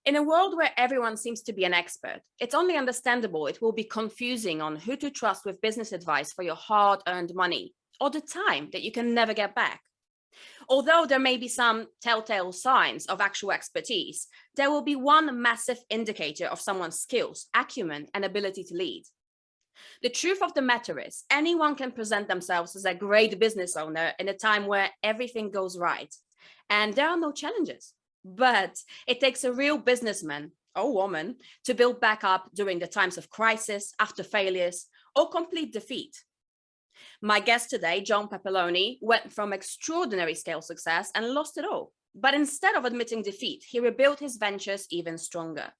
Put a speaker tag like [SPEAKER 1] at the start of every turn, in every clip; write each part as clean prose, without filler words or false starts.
[SPEAKER 1] In a world where everyone seems to be an expert, it's only understandable it will be confusing on who to trust with business advice for your hard-earned money or the time that you can never get back. Although there may be some telltale signs of actual expertise, there will be one massive indicator of someone's skills, acumen, and ability to lead. The truth of the matter is, anyone can present themselves as a great business owner in a time where everything goes right, and there are no challenges. But it takes a real businessman or woman to build back up during the times of crisis, after failures, or complete defeat. My guest today, John Papaloni, went from extraordinary scale success and lost it all. But instead of admitting defeat, he rebuilt his ventures even stronger.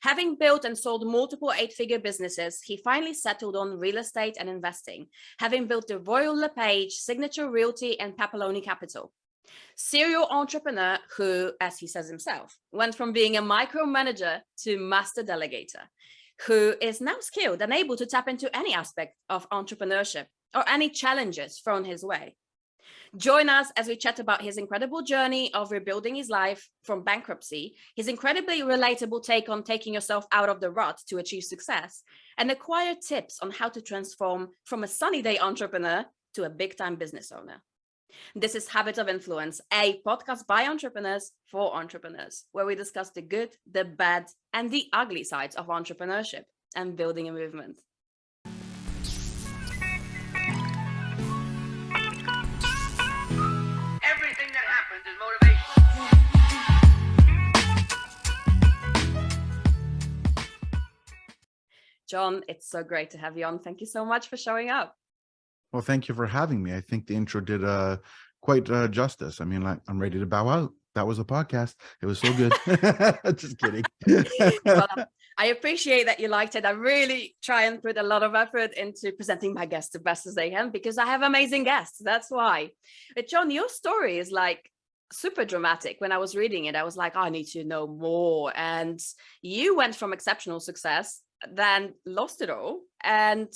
[SPEAKER 1] Having built and sold multiple eight-figure businesses, he finally settled on real estate and investing, having built the Royal LePage, Signature Realty, and Papaloni Capital. Serial entrepreneur who, as he says himself, went from being a micromanager to master delegator, who is now skilled and able to tap into any aspect of entrepreneurship or any challenges thrown his way. Join us as we chat about his incredible journey of rebuilding his life from bankruptcy, his incredibly relatable take on taking yourself out of the rut to achieve success, and acquire tips on how to transform from a sunny day entrepreneur to a big-time business owner. This is Habit of Influence, a podcast by entrepreneurs for entrepreneurs, where we discuss the good, the bad, and the ugly sides of entrepreneurship and building a movement.
[SPEAKER 2] Everything that happens is motivation.
[SPEAKER 1] John, it's so great to have you on. Thank you so much for showing up.
[SPEAKER 3] Well, thank you for having me. I think the intro did quite justice. I mean, like, I'm ready to bow out. That was a podcast. It was so good. Just kidding.
[SPEAKER 1] Well, I appreciate that you liked it. I really try and put a lot of effort into presenting my guests the best as they can because I have amazing guests. That's why. But John, your story is like super dramatic. When I was reading it, I was like, oh, I need to know more. And you went from exceptional success, then lost it all, and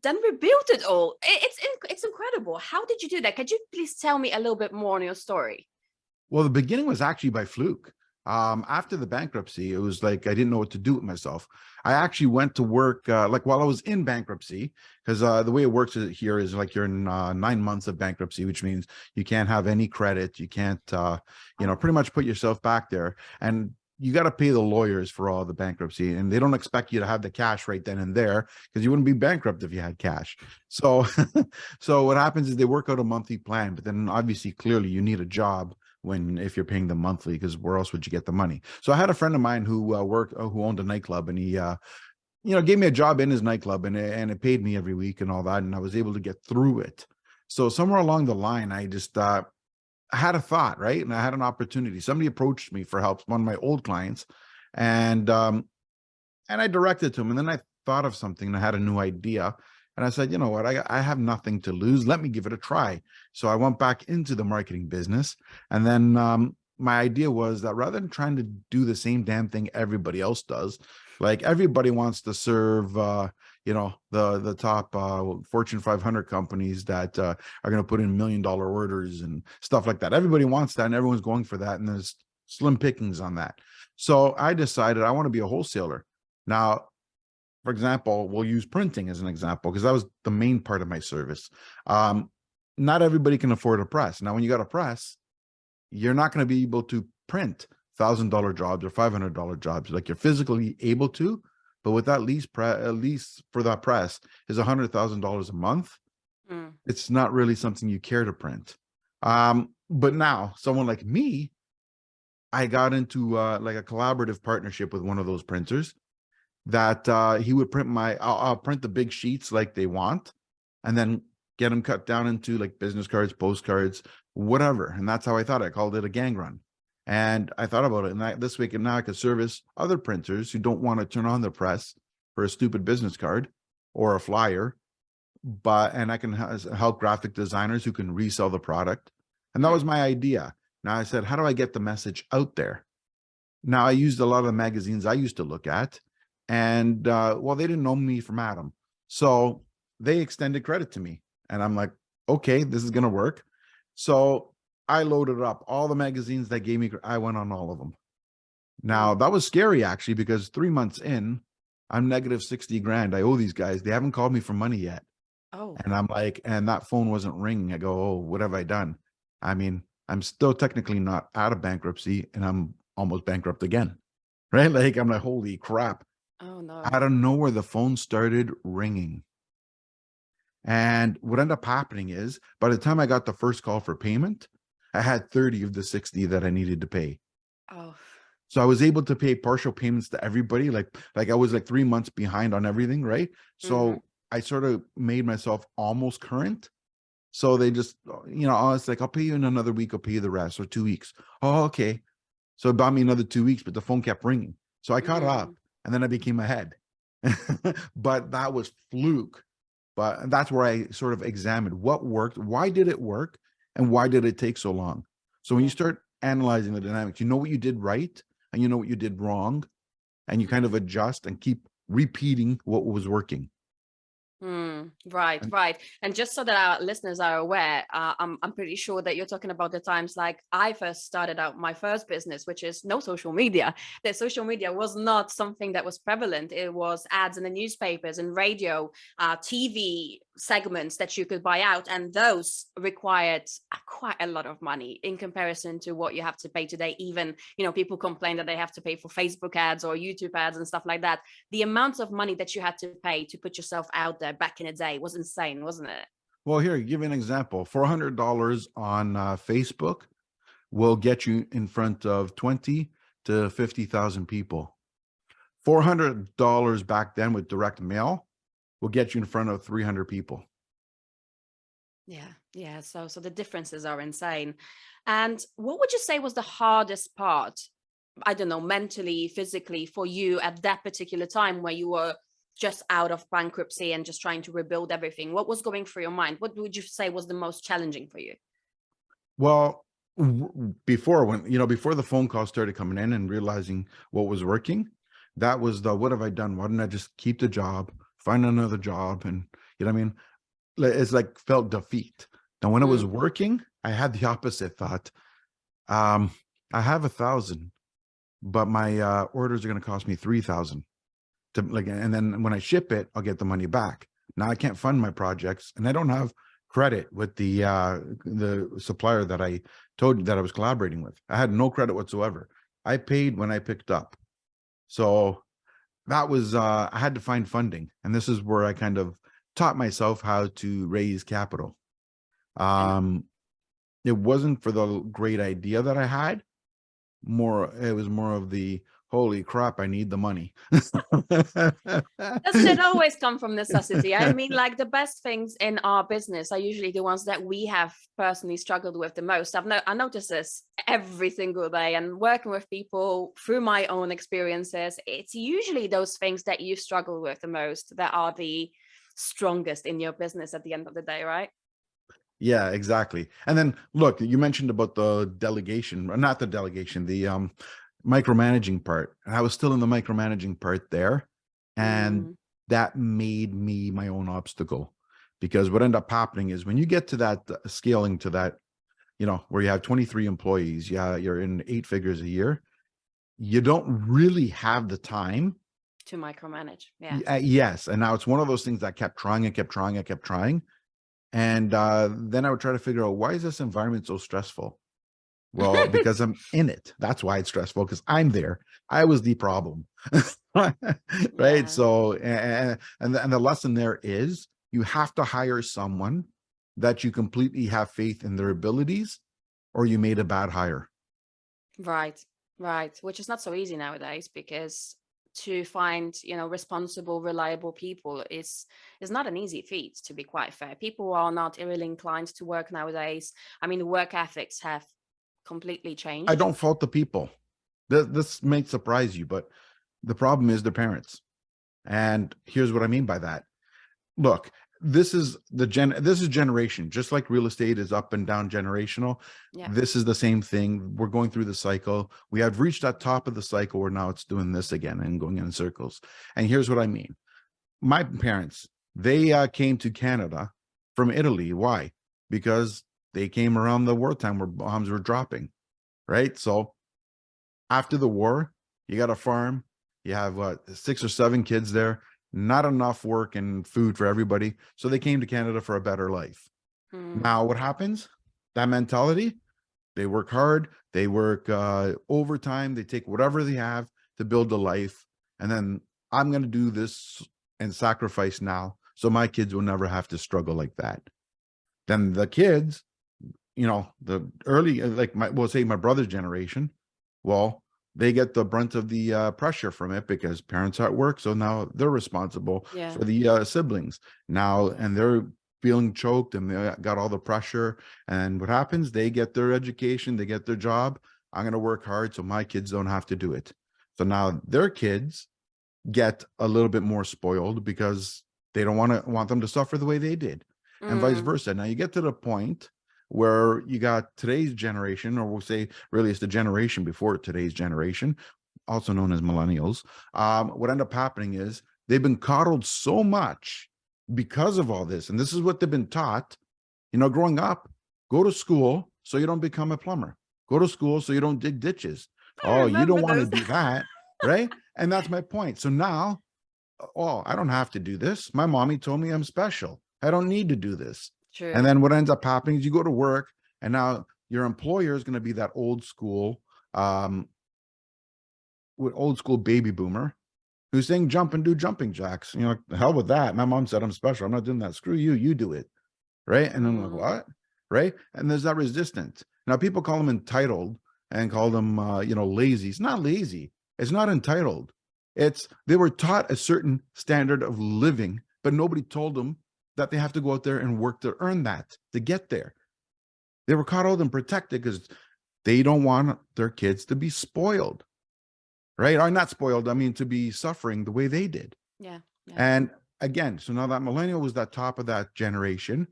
[SPEAKER 1] then rebuilt it all. It's incredible. How did you do that? Could you please tell me a little bit more on your story?
[SPEAKER 3] Well, the beginning was actually by fluke. After the bankruptcy, it was like I didn't know what to do with myself. I actually went to work like while I was in bankruptcy, because the way it works here is like you're in 9 months of bankruptcy, which means you can't have any credit. You can't, pretty much put yourself back there. And you got to pay the lawyers for all the bankruptcy, and they don't expect you to have the cash right then and there because you wouldn't be bankrupt if you had cash. So, so what happens is they work out a monthly plan, but then obviously clearly you need a job if you're paying them monthly, because where else would you get the money? So I had a friend of mine who who owned a nightclub, and he gave me a job in his nightclub, and it paid me every week and all that, and I was able to get through it. So somewhere along the line, I just I had a thought, right? And I had an opportunity. Somebody approached me for help, one of my old clients, and I directed to him. And then I thought of something and I had a new idea. And I said, you know what, I have nothing to lose. Let me give it a try. So I went back into the marketing business. And then my idea was that rather than trying to do the same damn thing everybody else does, like everybody wants to serve, the top Fortune 500 companies that are going to put in $1 million orders and stuff like that. Everybody wants that, and everyone's going for that. And there's slim pickings on that. So I decided I want to be a wholesaler. Now, for example, we'll use printing as an example, because that was the main part of my service. Not everybody can afford a press. Now, when you got a press, you're not going to be able to print $1,000 jobs or $500 jobs like you're physically able to, but with that lease for that press is $100,000 a month. It's not really something you care to print. But now someone like me, I got into like a collaborative partnership with one of those printers that he would print I'll print the big sheets like they want, and then get them cut down into like business cards, postcards, whatever. And that's how I thought. I called it a gang run. And I thought about it, and this week, and now I could service other printers who don't want to turn on their press for a stupid business card or a flyer, and I can help graphic designers who can resell the product. And that was my idea. Now I said, how do I get the message out there? Now I used a lot of the magazines I used to look at, and well, they didn't know me from Adam, so they extended credit to me, and I'm like, okay, this is gonna work. So I loaded up all the magazines that gave me. I went on all of them. Now that was scary actually, because 3 months in, I'm negative 60 grand. I owe these guys. They haven't called me for money yet.
[SPEAKER 1] Oh,
[SPEAKER 3] And I'm like, and that phone wasn't ringing. I go, oh, what have I done? I mean, I'm still technically not out of bankruptcy and I'm almost bankrupt again. Right? Like, I'm like, holy crap.
[SPEAKER 1] oh
[SPEAKER 3] Out
[SPEAKER 1] no.
[SPEAKER 3] of nowhere, the phone started ringing. And what ended up happening is by the time I got the first call for payment, I had 30 of the 60 that I needed to pay.
[SPEAKER 1] Oh,
[SPEAKER 3] So I was able to pay partial payments to everybody. Like I was like 3 months behind on everything, right?
[SPEAKER 1] mm-hmm.
[SPEAKER 3] So I sort of made myself almost current. So they just, I was like, I'll pay you in another week. I'll pay you the rest, or 2 weeks. Oh, okay. So it bought me another 2 weeks, but the phone kept ringing. So I caught up
[SPEAKER 1] Mm.
[SPEAKER 3] and then I became ahead. But that was fluke. But that's where I sort of examined what worked, why did it work, and why did it take so long? So when you
[SPEAKER 1] Yeah.
[SPEAKER 3] start analyzing the dynamics, you know what you did right and you know what you did wrong, and you kind of adjust and keep repeating what was working.
[SPEAKER 1] Right,
[SPEAKER 3] And
[SPEAKER 1] right. And just so that our listeners are aware, I'm pretty sure that you're talking about the times like I first started out my first business, which is no social media. The social media was not something that was prevalent. It was ads in the newspapers and radio, TV segments that you could buy out, and those required quite a lot of money in comparison to what you have to pay today. Even people complain that they have to pay for Facebook ads or YouTube ads and stuff like that. The amount of money that you had to pay to put yourself out there back in the day was insane, wasn't it?
[SPEAKER 3] well, here, give you an example. $400 on Facebook will get you in front of 20 to 50,000 people. $400 back then with direct mail will get you in front of 300 people.
[SPEAKER 1] Yeah, yeah. So the differences are insane. And what would you say was the hardest part? I don't know, mentally, physically for you at that particular time where you were just out of bankruptcy and just trying to rebuild everything? What was going through your mind? What would you say was the most challenging for you?
[SPEAKER 3] Well, before the phone call started coming in and realizing what was working, that was what have I done? Why didn't I just keep the job, find another job? And you know what I mean? It's like felt defeat. Now, when it was
[SPEAKER 1] Mm,
[SPEAKER 3] working, I had the opposite thought. Um, I have 1,000, but my orders are going to cost me 3,000 to like, and then when I ship it, I'll get the money back. Now I can't fund my projects, and I don't have credit with the supplier that I told you that I was collaborating with. I had no credit whatsoever. I paid when I picked up. So that was I had to find funding, and this is where I kind of taught myself how to raise capital.
[SPEAKER 1] and
[SPEAKER 3] Um, it wasn't for the great idea that I had. It was more of the holy crap, I need the money.
[SPEAKER 1] doesn't it always come from necessity? I mean, like the best things in our business are usually the ones that we have personally struggled with the most. I noticed this every single day, and working with people through my own experiences, it's usually those things that you struggle with the most that are the strongest in your business at the end of the day, right?
[SPEAKER 3] Yeah, exactly. And then look, you mentioned about the delegation, not the delegation, the micromanaging part. And I was still in the micromanaging part there. And
[SPEAKER 1] Mm,
[SPEAKER 3] that made me my own obstacle, because what ended up happening is when you get to that scaling to that, where you have 23 employees, yeah, you're in 8 figures a year, you don't really have the time.
[SPEAKER 1] to micromanage. Yeah.
[SPEAKER 3] Yes. And now it's one of those things that I kept trying and kept trying and kept trying. And then I would try to figure out, why is this environment so stressful? Well, because I'm in it. That's why it's stressful, because I'm there. I was the problem. Right.
[SPEAKER 1] Yeah.
[SPEAKER 3] So, and the lesson there is you have to hire someone that you completely have faith in their abilities, or you made a bad hire.
[SPEAKER 1] Right, right. Which is not so easy nowadays because to find, responsible, reliable people is not an easy feat, to be quite fair. People are not really inclined to work nowadays. I mean, the work ethics have completely
[SPEAKER 3] I
[SPEAKER 1] changed.
[SPEAKER 3] don't fault the people. This may surprise you, but the problem is their parents. And here's what I mean by that. Look, this is generation, just like real estate is up and down generational.
[SPEAKER 1] Yeah.
[SPEAKER 3] This is the same thing. We're going through the cycle. We have reached that top of the cycle where now it's doing this again and going in circles. And here's what I mean. My parents, they came to Canada from Italy. Why? Because they came around the wartime where bombs were dropping, right? So after the war, You got a farm, you have what, 6 or 7 kids there, not enough work and food for everybody. So they came to Canada for a better life. Now, what happens? That mentality, they work hard, they work overtime, they take whatever they have to build a life. And then I'm going to do this and sacrifice now so my kids will never have to struggle like that. Then the kids, the early, like we'll say my brother's generation, well, they get the brunt of the pressure from it because parents are at work. So now they're responsible for the siblings now, and they're feeling choked and they got all the pressure. And what happens? They get their education, they get their job. I'm going to work hard so my kids don't have to do it. So now their kids get a little bit more spoiled because they don't want them to suffer the way they did, and vice versa. Now you get to the point where you got today's generation, or we'll say really it's the generation before today's generation, also known as millennials. What end up happening is they've been coddled so much because of all this. And this is what they've been taught, growing up. Go to school so you don't become a plumber. Go to school so you don't dig ditches. Oh, you don't want to do that, right? And that's my point. So now, oh, I don't have to do this. My mommy told me I'm special. I don't need to do this.
[SPEAKER 1] True.
[SPEAKER 3] And then what ends up happening is you go to work, and now your employer is going to be that old school baby boomer who's saying jump and do jumping jacks. The hell with that. My mom said I'm special. I'm not doing that. Screw you. You do it. Right. And I'm like, what? Right. And there's that resistance. Now people call them entitled and call them, lazy. It's not lazy. It's not entitled. They were taught a certain standard of living, but nobody told them that they have to go out there and work to earn that, to get there. They were coddled and protected because they don't want their kids to be spoiled. Right? Or not spoiled, I mean, to be suffering the way they did.
[SPEAKER 1] Yeah.
[SPEAKER 3] And again, so now that millennial was that top of that generation,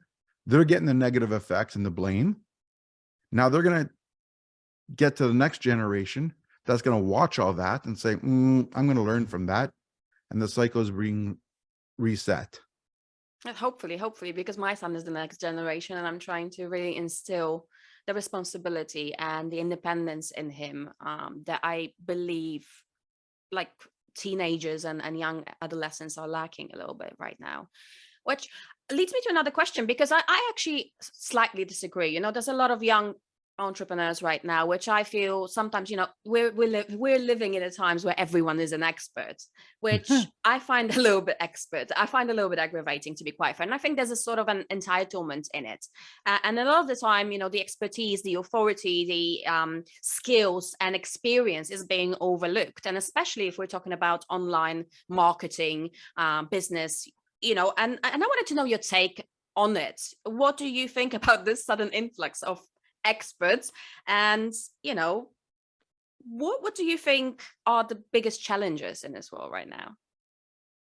[SPEAKER 3] they're getting the negative effects and the blame. Now they're going to get to the next generation that's going to watch all that and say, I'm going to learn from that. And the cycle is being reset.
[SPEAKER 1] Hopefully, because my son is the next generation, and I'm trying to really instill the responsibility and the independence in him that I believe like teenagers and young adolescents are lacking a little bit right now, which leads me to another question, because I actually slightly disagree. There's a lot of young entrepreneurs right now, which I feel sometimes, we're living in a times where everyone is an expert, which I find a little bit aggravating, to be quite fair. And I think there's a sort of an entitlement in it. And a lot of the time, the expertise, the authority, the skills and experience is being overlooked. And especially if we're talking about online marketing, business, and I wanted to know your take on it. What do you think about this sudden influx of experts, and what do you think are the biggest challenges in this world right now?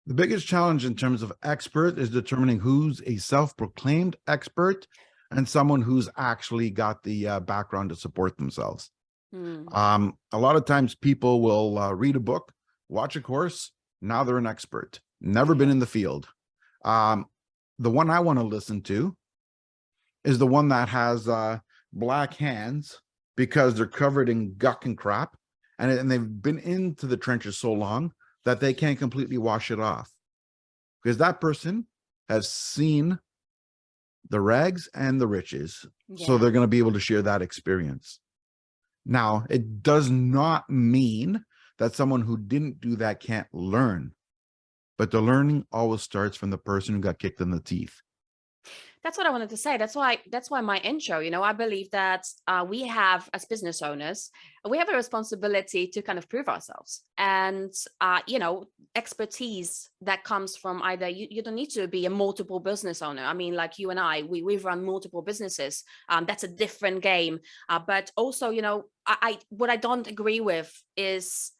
[SPEAKER 3] The biggest challenge in terms of expert is determining who's a self-proclaimed expert and someone who's actually got the background to support themselves. A lot of times people will read a book, watch a course, now they're an expert, never been in the field. The one I want to listen to is the one that has black hands because they're covered in guck and crap, and they've been into the trenches so long that they can't completely wash it off, because that person has seen the rags and the riches. So they're going to be able to share that experience. Now, it does not mean that someone who didn't do that can't learn, but the learning always starts from the person who got kicked in the teeth.
[SPEAKER 1] That's what I wanted to say. That's why my intro, I believe that we have, as business owners, we have a responsibility to kind of prove ourselves. And, expertise that comes from either, you don't need to be a multiple business owner. I mean, like you and I, we've run multiple businesses. That's a different game. But also, what I don't agree with is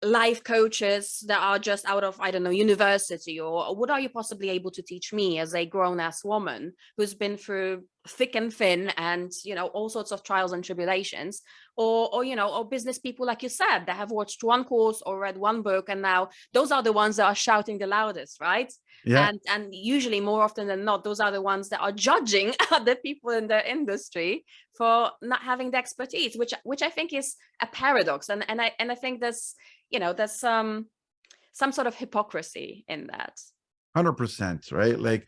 [SPEAKER 1] life coaches that are just out of, I don't know, university, or what are you possibly able to teach me as a grown-ass woman who's been through thick and thin, and all sorts of trials and tribulations, or business people, like you said, that have watched one course or read one book, and now those are the ones that are shouting the loudest, right?
[SPEAKER 3] Yeah,
[SPEAKER 1] And usually, more often than not, those are the ones that are judging other people in the industry for not having the expertise, which I think is a paradox. And I think there's some sort of hypocrisy in that.
[SPEAKER 3] 100%, right? Like,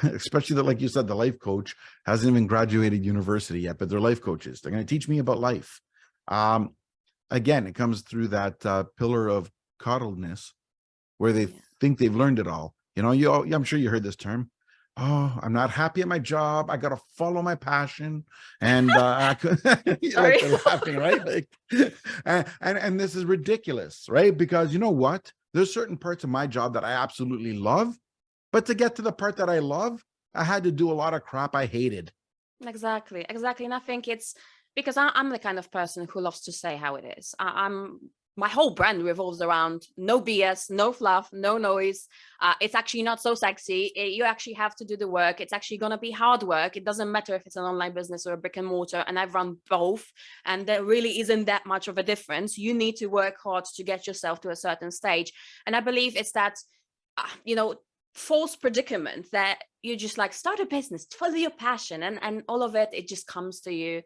[SPEAKER 3] especially like you said, the life coach hasn't even graduated university yet, but they're life coaches. They're going to teach me about life. Um, Again, it comes through that pillar of coddledness, where they think they've learned it all. I'm sure you heard this term. Oh, I'm not happy at my job. I got to follow my passion. And I could, like,
[SPEAKER 1] Sorry.
[SPEAKER 3] they're laughing, right? Like, and this is ridiculous, right? Because you know what? There's certain parts of my job that I absolutely love, but to get to the part that I love, I had to do a lot of crap I hated.
[SPEAKER 1] Exactly. And I think it's because I'm the kind of person who loves to say how it is. My whole brand revolves around no BS, no fluff, no noise. It's actually not so sexy. You actually have to do the work. It's actually going to be hard work. It doesn't matter if it's an online business or a brick and mortar. And I've run both. And there really isn't that much of a difference. You need to work hard to get yourself to a certain stage. And I believe it's that, false predicament that you just like start a business, follow your passion, and all of it just comes to you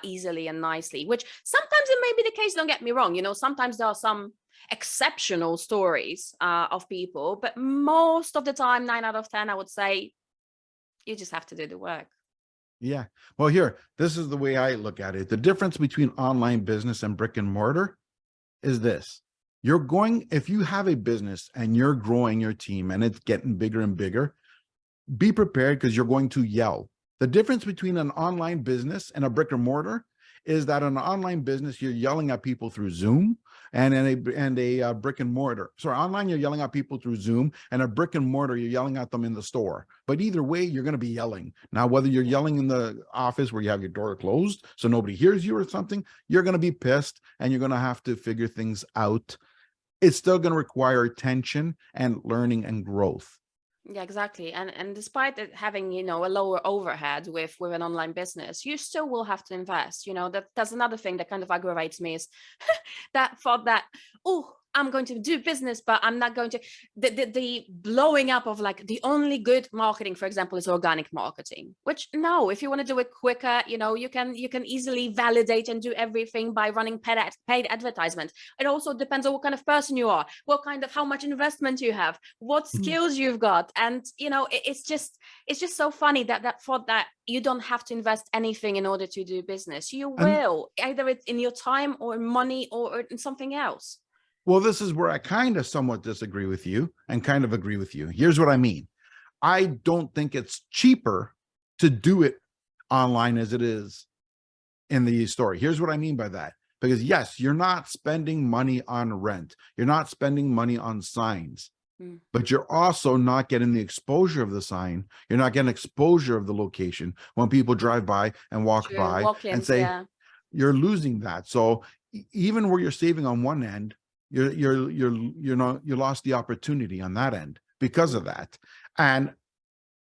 [SPEAKER 1] easily and nicely, which sometimes it may be the case. Don't get me wrong, sometimes there are some exceptional stories of people, but most of the time, 9 out of 10, I would say, you just have to do the work.
[SPEAKER 3] Yeah. Well, here, this is the way I look at it. The difference between online business and brick and mortar is this. If you have a business and you're growing your team and it's getting bigger and bigger, be prepared, because you're going to yell. The difference between an online business and a brick and mortar is that in an online business, you're yelling at people through Zoom, and in a brick and mortar. Sorry, online, you're yelling at people through Zoom, and a brick and mortar, you're yelling at them in the store. But either way, you're going to be yelling. Now, whether you're yelling in the office where you have your door closed so nobody hears you or something, you're going to be pissed, and you're going to have to figure things out. It's still going to require attention and learning and growth.
[SPEAKER 1] Yeah, exactly. And despite it having, a lower overhead with an online business, you still will have to invest. That's another thing that kind of aggravates me, is that thought that, oh, I'm going to do business, but I'm not going to, the blowing up of like the only good marketing, for example, is organic marketing, which no, if you want to do it quicker, you can easily validate and do everything by running paid advertisement. It also depends on what kind of person you are, how much investment you have, what skills you've got. And, it's just so funny that thought that you don't have to invest anything in order to do business. You
[SPEAKER 3] And
[SPEAKER 1] will, either it's in your time or money or in something else.
[SPEAKER 3] well, this is where I kind of somewhat disagree with you and kind of agree with you. Here's what I mean. I don't think it's cheaper to do it online as it is in the story. Here's what I mean by that. Because yes, you're not spending money on rent. You're not spending money on signs, but you're also not getting the exposure of the sign. You're not getting exposure of the location when people drive by and walk
[SPEAKER 1] True.
[SPEAKER 3] by and
[SPEAKER 1] Walk-ins,
[SPEAKER 3] say,
[SPEAKER 1] yeah.
[SPEAKER 3] you're losing that. So even where you're saving on one end, you lost the opportunity on that end because of that. And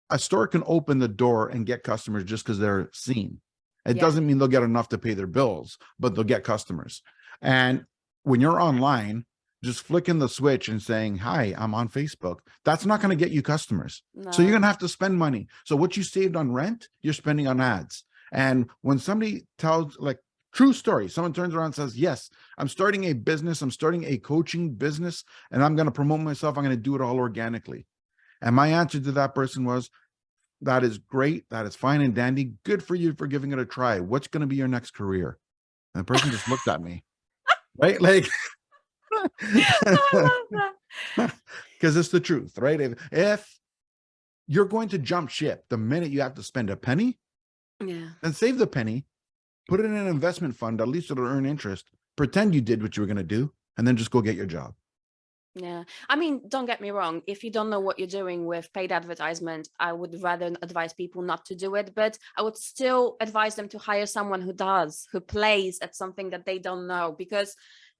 [SPEAKER 3] a store can open the door and get customers just because they're seen. It doesn't mean they'll get enough to pay their bills, but they'll get customers. And when you're online, just flicking the switch and saying, hi, I'm on Facebook, that's not going to get you customers. So you're going to have to spend money. So what you saved on rent, you're spending on ads. And when somebody tells, like, true story, someone turns around and says, yes, I'm starting a business, I'm starting a coaching business, and I'm going to promote myself, I'm going to do it all organically. And my answer to that person was, that is great, that is fine and dandy, good for you for giving it a try. What's going to be your next career? And the person just looked at me, right? Like,
[SPEAKER 1] I love that.
[SPEAKER 3] because it's the truth, right? If you're going to jump ship the minute you have to spend a penny,
[SPEAKER 1] Yeah.
[SPEAKER 3] then save the penny, put it in an investment fund, at least it'll earn interest, pretend you did what you were going to do, and then just go get your job.
[SPEAKER 1] Yeah. I mean, don't get me wrong. If you don't know what you're doing with paid advertisement, I would rather advise people not to do it. But I would still advise them to hire someone who does, who plays at something that they don't know. Because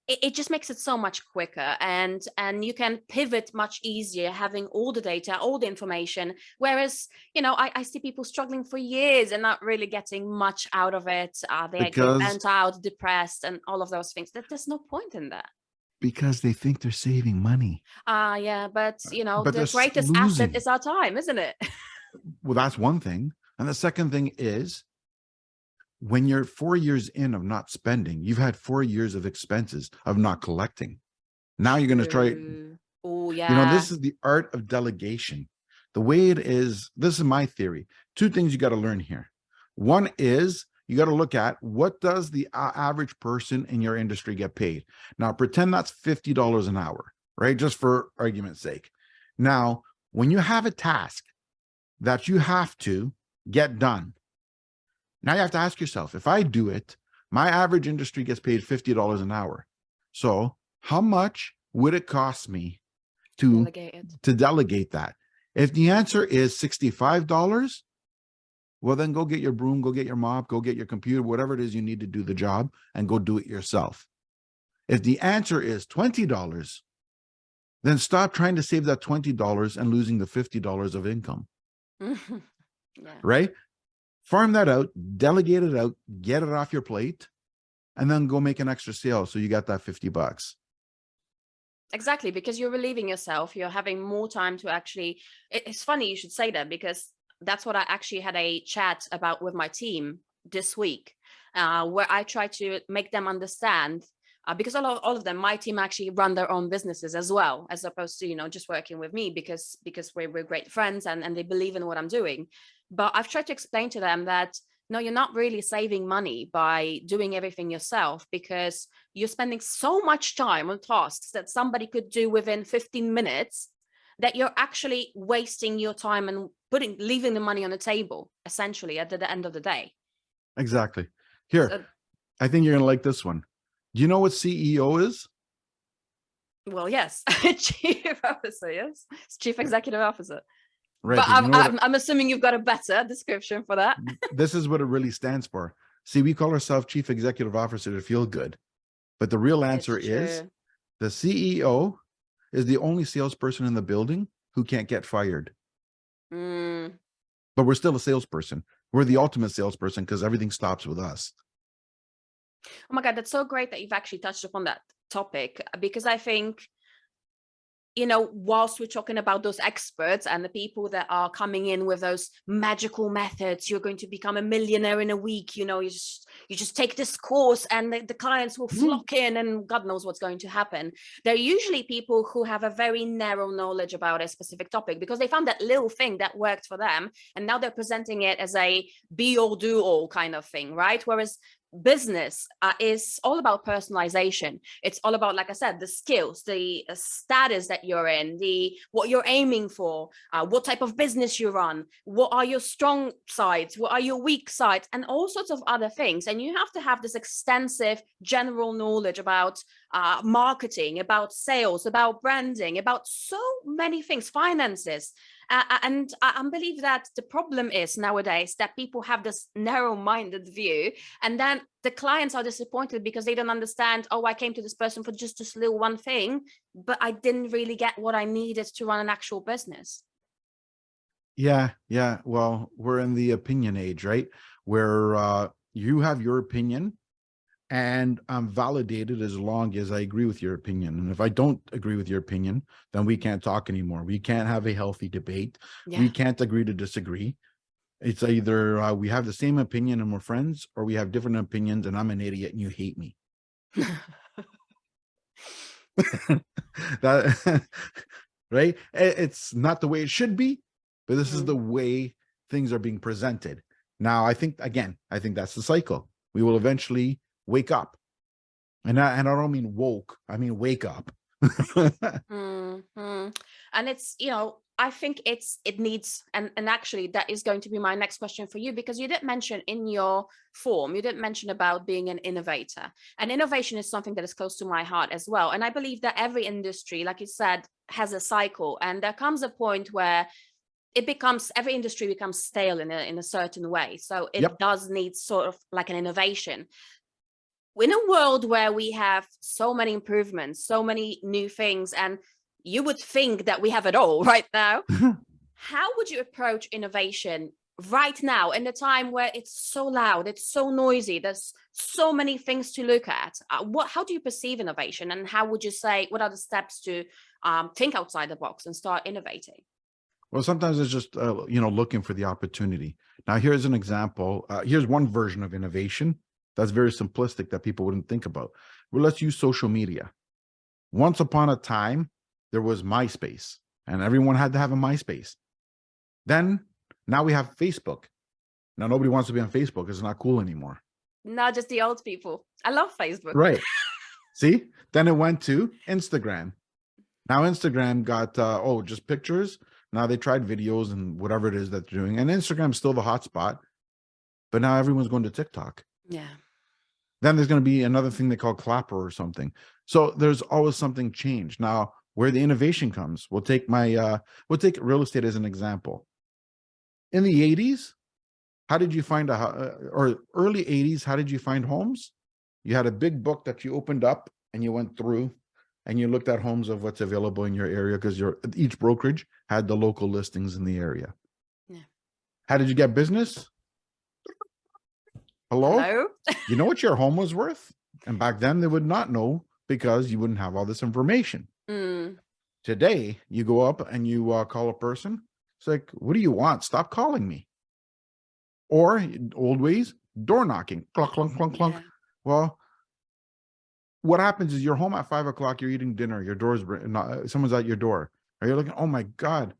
[SPEAKER 1] it just makes it so much quicker, and you can pivot much easier having all the data, all the information. Whereas, I see people struggling for years and not really getting much out of it. They get
[SPEAKER 3] because
[SPEAKER 1] burnt out, depressed, and all of those things. That there's no point in that.
[SPEAKER 3] they think they're saving money,
[SPEAKER 1] Yeah, but
[SPEAKER 3] but they're
[SPEAKER 1] the greatest asset
[SPEAKER 3] losing.
[SPEAKER 1] is our time, isn't it?
[SPEAKER 3] Well, that's one thing. And the second thing is, when you're 4 years in of not spending, you've had 4 years of expenses of not collecting. Now you're going to try,
[SPEAKER 1] True. Oh yeah.
[SPEAKER 3] this is the art of delegation. The way it is, this is my theory. Two things you got to learn here. One is you got to look at what does the average person in your industry get paid. Now, pretend that's $50 an hour, right? Just for argument's sake. Now, when you have a task that you have to get done, now you have to ask yourself, if I do it, my average industry gets paid $50 an hour. So how much would it cost me to delegate that? If the answer is $65, well, then go get your broom, go get your mop, go get your computer, whatever it is you need to do the job, and go do it yourself. If the answer is $20, then stop trying to save that $20 and losing the $50 of income.
[SPEAKER 1] Yeah.
[SPEAKER 3] Right? Farm that out, delegate it out, get it off your plate, and then go make an extra sale. So you got that $50.
[SPEAKER 1] Exactly, because you're relieving yourself. You're having more time to actually, it's funny you should say that, because that's what I actually had a chat about with my team this week, where I try to make them understand, because all of them, my team actually run their own businesses as well, as opposed to, just working with me because we're great friends and they believe in what I'm doing. But I've tried to explain to them that, no, you're not really saving money by doing everything yourself, because you're spending so much time on tasks that somebody could do within 15 minutes that you're actually wasting your time and leaving the money on the table, essentially, at the end of the day.
[SPEAKER 3] Exactly. Here,
[SPEAKER 1] So,
[SPEAKER 3] I think you're going to like this one. Do you know what CEO is?
[SPEAKER 1] well, yes, chief officer, yes, it's chief executive officer.
[SPEAKER 3] Right.
[SPEAKER 1] But
[SPEAKER 3] But you know what?
[SPEAKER 1] I'm assuming you've got a better description for that.
[SPEAKER 3] This is what it really stands for. See, we call ourselves chief executive officer to feel good. But the real answer is the CEO is the only salesperson in the building who can't get fired.
[SPEAKER 1] Mm.
[SPEAKER 3] But we're still a salesperson. We're the ultimate salesperson because everything stops with us.
[SPEAKER 1] Oh my God, that's so great that you've actually touched upon that topic, because I think, whilst we're talking about those experts and the people that are coming in with those magical methods, you're going to become a millionaire in a week, you just take this course and the clients will flock in and God knows what's going to happen. They're usually people who have a very narrow knowledge about a specific topic because they found that little thing that worked for them. And now they're presenting it as a be all do all kind of thing, right? Whereas business is all about personalization. It's all about, like I said, the skills, the status that you're in, what you're aiming for, what type of business you run, what are your strong sides, what are your weak sides, and all sorts of other things. And you have to have this extensive general knowledge about marketing, about sales, about branding, about so many things, finances. And I believe that the problem is nowadays that people have this narrow-minded view, and then the clients are disappointed because they don't understand, oh, I came to this person for just this little one thing, but I didn't really get what I needed to run an actual business.
[SPEAKER 3] Yeah. Well, we're in the opinion age, right? Where you have your opinion and I'm validated as long as I agree with your opinion. And if I don't agree with your opinion, then we can't talk anymore. We can't have a healthy debate.
[SPEAKER 1] Yeah.
[SPEAKER 3] We can't agree to disagree. It's either we have the same opinion and we're friends, or we have different opinions and I'm an idiot and you hate me. That right? It's not the way it should be, but this is the way things are being presented. Now, I think that's the cycle. We will eventually wake up. And I don't mean woke, I mean wake up.
[SPEAKER 1] And it's, I think it needs, and actually that is going to be my next question for you, because you did mention in your form, you did mention about being an innovator, and innovation is something that is close to my heart as well. And I believe that every industry, like you said, has a cycle, and there comes a point where every industry becomes stale in a certain way. So it does need sort of like an innovation. In a world where we have so many improvements, so many new things, and you would think that we have it all right now, how would you approach innovation right now in the time where it's so loud, it's so noisy, there's so many things to look at? How do you perceive innovation, and how would you say, what are the steps to think outside the box and start innovating?
[SPEAKER 3] Well, sometimes it's just, looking for the opportunity. Now, here's an example. Here's one version of innovation that's very simplistic that people wouldn't think about. Well, let's use social media. Once upon a time, there was MySpace, and everyone had to have a MySpace. Then, now we have Facebook. Now, nobody wants to be on Facebook. It's not cool anymore.
[SPEAKER 1] Not just the old people. I love Facebook.
[SPEAKER 3] Right. See? Then it went to Instagram. Now Instagram got, just pictures. Now they tried videos and whatever it is that they're doing. And Instagram's still the hot spot. But now everyone's going to TikTok.
[SPEAKER 1] Yeah.
[SPEAKER 3] Then there's going to be another thing they call Clapper or something. So there's always something changed. Now, where the innovation comes, we'll take real estate as an example. In the 80s, how did you find or early 80s, how did you find homes? You had a big book that you opened up and you went through and you looked at homes of what's available in your area, because each brokerage had the local listings in the area.
[SPEAKER 1] Yeah.
[SPEAKER 3] How did you get business? Hello?
[SPEAKER 1] Hello?
[SPEAKER 3] You know what your home was worth? And back then they would not know, because you wouldn't have all this information.
[SPEAKER 1] Mm.
[SPEAKER 3] Today, you go up and you call a person. It's like, what do you want? Stop calling me. Or old ways, door knocking, clunk, clunk, clunk, clunk.
[SPEAKER 1] Yeah.
[SPEAKER 3] Well, what happens is you're home at 5 o'clock, you're eating dinner, your door's someone's at your door. Are you looking? Oh my God,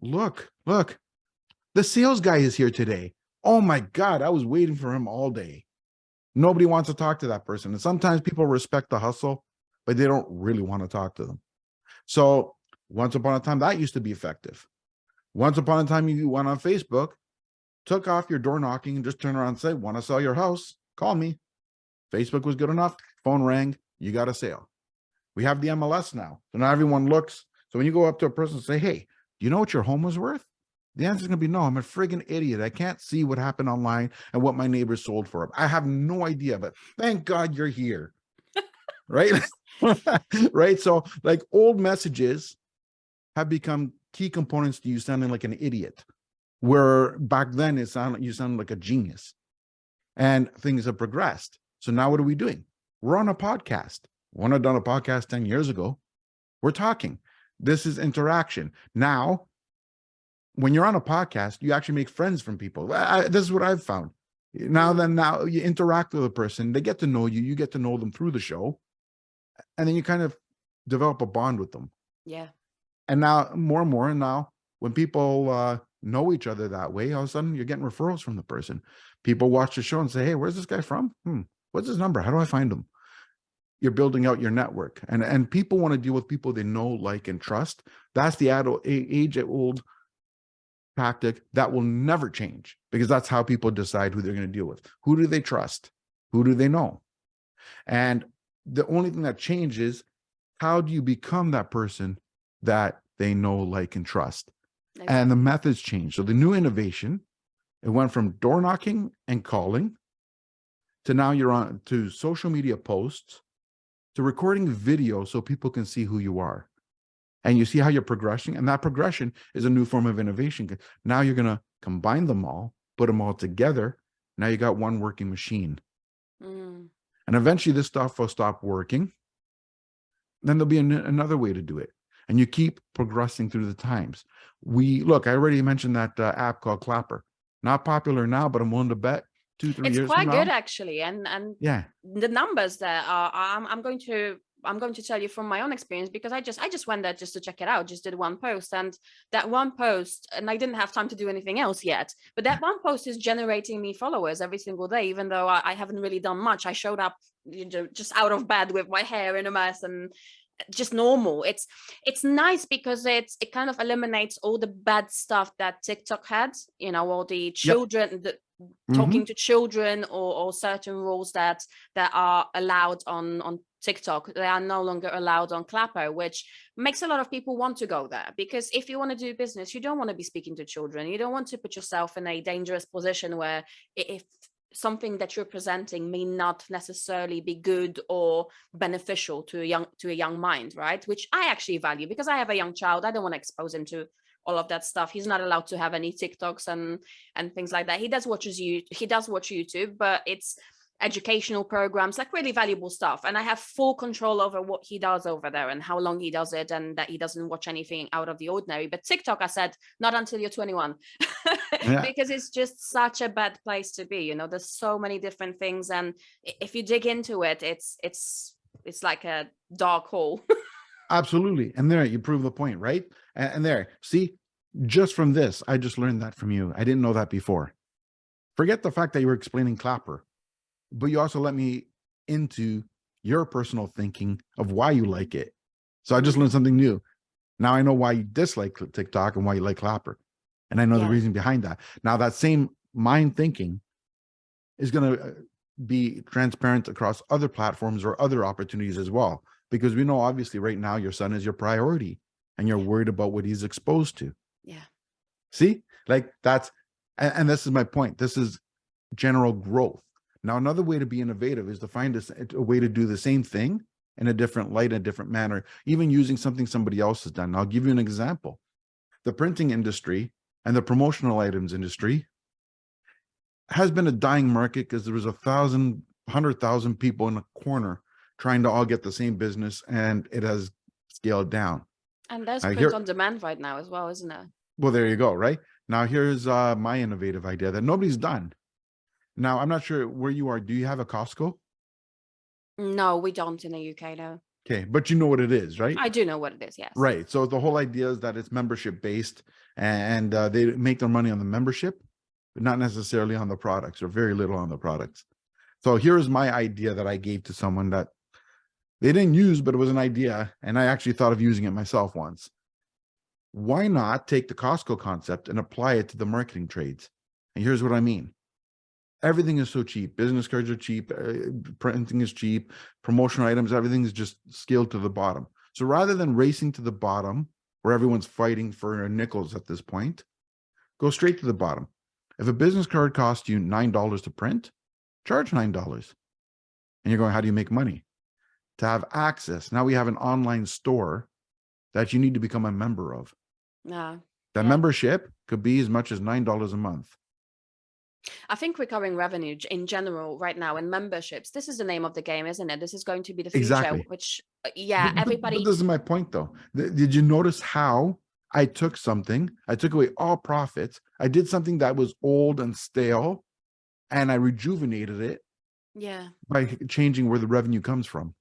[SPEAKER 3] look, the sales guy is here today. Oh my God, I was waiting for him all day. Nobody wants to talk to that person. And sometimes people respect the hustle, but they don't really want to talk to them. So once upon a time, that used to be effective. Once upon a time, you went on Facebook, took off your door knocking, and just turned around and said, want to sell your house? Call me. Facebook was good enough. Phone rang. You got a sale. We have the MLS now. So now everyone looks. So when you go up to a person and say, hey, do you know what your home was worth? The answer is going to be no. I'm a friggin' idiot. I can't see what happened online and what my neighbors sold for. I have no idea, but thank God you're here. Right? Right? So like old messages have become key components to you sounding like an idiot, where back then you sounded like a genius, and things have progressed. So now what are we doing? We're on a podcast. When I done a podcast 10 years ago, we're talking. This is interaction. Now, when you're on a podcast, you actually make friends from people. This is what I've found. Now you interact with a person, they get to know you, you get to know them through the show, and then you kind of develop a bond with them.
[SPEAKER 1] Yeah.
[SPEAKER 3] And now more and more, and now when people know each other that way, all of a sudden you're getting referrals from the person. People watch the show and say, hey, where's this guy from? What's his number? How do I find him? You're building out your network, and people want to deal with people they know, like, and trust. That's the age-old tactic that will never change, because that's how people decide who they're going to deal with. Who do they trust? Who do they know? And the only thing that changes, how do you become that person that they know, like, and trust? Okay. And the methods change. So the new innovation, it went from door knocking and calling to now you're on to social media posts, to recording video so people can see who you are. And you see how you're progressing. And that progression is a new form of innovation. Now you're going to combine them all, put them all together. Now you got one working machine. And eventually this stuff will stop working. Then there'll be another way to do it. And you keep progressing through the times. I already mentioned that app called Clapper. Not popular now, but I'm willing to bet 2-3 years
[SPEAKER 1] it's quite
[SPEAKER 3] from now,
[SPEAKER 1] good actually, and
[SPEAKER 3] yeah,
[SPEAKER 1] the numbers there are, I'm going to tell you from my own experience, because I just went there just to check it out, just did one post, and that one post, and I didn't have time to do anything else yet, but that one post is generating me followers every single day, even though I haven't really done much. I showed up, just out of bed with my hair in a mess and just normal. It's nice because it kind of eliminates all the bad stuff that TikTok had, all the children, talking to children, or certain rules that are allowed on TikTok, they are no longer allowed on Clapper, which makes a lot of people want to go there, because if you want to do business, you don't want to be speaking to children. You don't want to put yourself in a dangerous position where if something that you're presenting may not necessarily be good or beneficial to a young mind, right? Which I actually value, because I have a young child. I don't want to expose him to all of that stuff. He's not allowed to have any TikToks and things like that. He does watch YouTube, but it's educational programs, like really valuable stuff, and I have full control over what he does over there and how long he does it, and that he doesn't watch anything out of the ordinary. But TikTok, I said, not until you're 21.
[SPEAKER 3] Yeah,
[SPEAKER 1] Because it's just such a bad place to be. There's so many different things, and if you dig into it, it's like a dark hole.
[SPEAKER 3] absolutely. And there you prove the point, right? And there, see, just from this, I just learned that from you. I didn't know that before. Forget the fact that you were explaining Clapper, but you also let me into your personal thinking of why you like it. So I just learned something new. Now I know why you dislike TikTok and why you like Clapper. And I know the
[SPEAKER 1] Yeah.
[SPEAKER 3] reason behind that. Now that same mind thinking is going to be transparent across other platforms or other opportunities as well. Because we know obviously right now your son is your priority and you're worried about what he's exposed to.
[SPEAKER 1] Yeah.
[SPEAKER 3] See, like that's, and this is my point. This is general growth. Now, another way to be innovative is to find a way to do the same thing in a different light, in a different manner, even using something somebody else has done. I'll give you an example. The printing industry and the promotional items industry has been a dying market because there was 100,000 people in a corner trying to all get the same business, and it has scaled down.
[SPEAKER 1] And there's
[SPEAKER 3] I
[SPEAKER 1] print
[SPEAKER 3] hear-
[SPEAKER 1] on demand right now as well, isn't it?
[SPEAKER 3] Well, there you go, right? Now, here's my innovative idea that nobody's done. Now, I'm not sure where you are. Do you have a Costco?
[SPEAKER 1] No, we don't in the UK, no.
[SPEAKER 3] Okay, but you know what it is, right?
[SPEAKER 1] I do know what it is, yes.
[SPEAKER 3] Right. So the whole idea is that it's membership based, and they make their money on the membership, but not necessarily on the products, or very little on the products. So here's my idea that I gave to someone that they didn't use, but it was an idea, and I actually thought of using it myself once. Why not take the Costco concept and apply it to the marketing trades? And here's what I mean. Everything is so cheap. Business cards are cheap. Printing is cheap. Promotional items, everything is just scaled to the bottom. So rather than racing to the bottom where everyone's fighting for nickels at this point, go straight to the bottom. If a business card costs you $9 to print, charge $9. And you're going, how do you make money? To have access. Now we have an online store that you need to become a member of.
[SPEAKER 1] No.
[SPEAKER 3] That
[SPEAKER 1] Yeah.
[SPEAKER 3] membership could be as much as $9 a month.
[SPEAKER 1] I think recurring revenue in general right now in memberships, this is the name of the game, isn't it? This is going to be the future,
[SPEAKER 3] Exactly.
[SPEAKER 1] which, yeah,
[SPEAKER 3] But
[SPEAKER 1] everybody.
[SPEAKER 3] this is my point though. Did you notice how I took something, I took away all profits, I did something that was old and stale, and I rejuvenated it
[SPEAKER 1] Yeah.
[SPEAKER 3] by changing where the revenue comes from?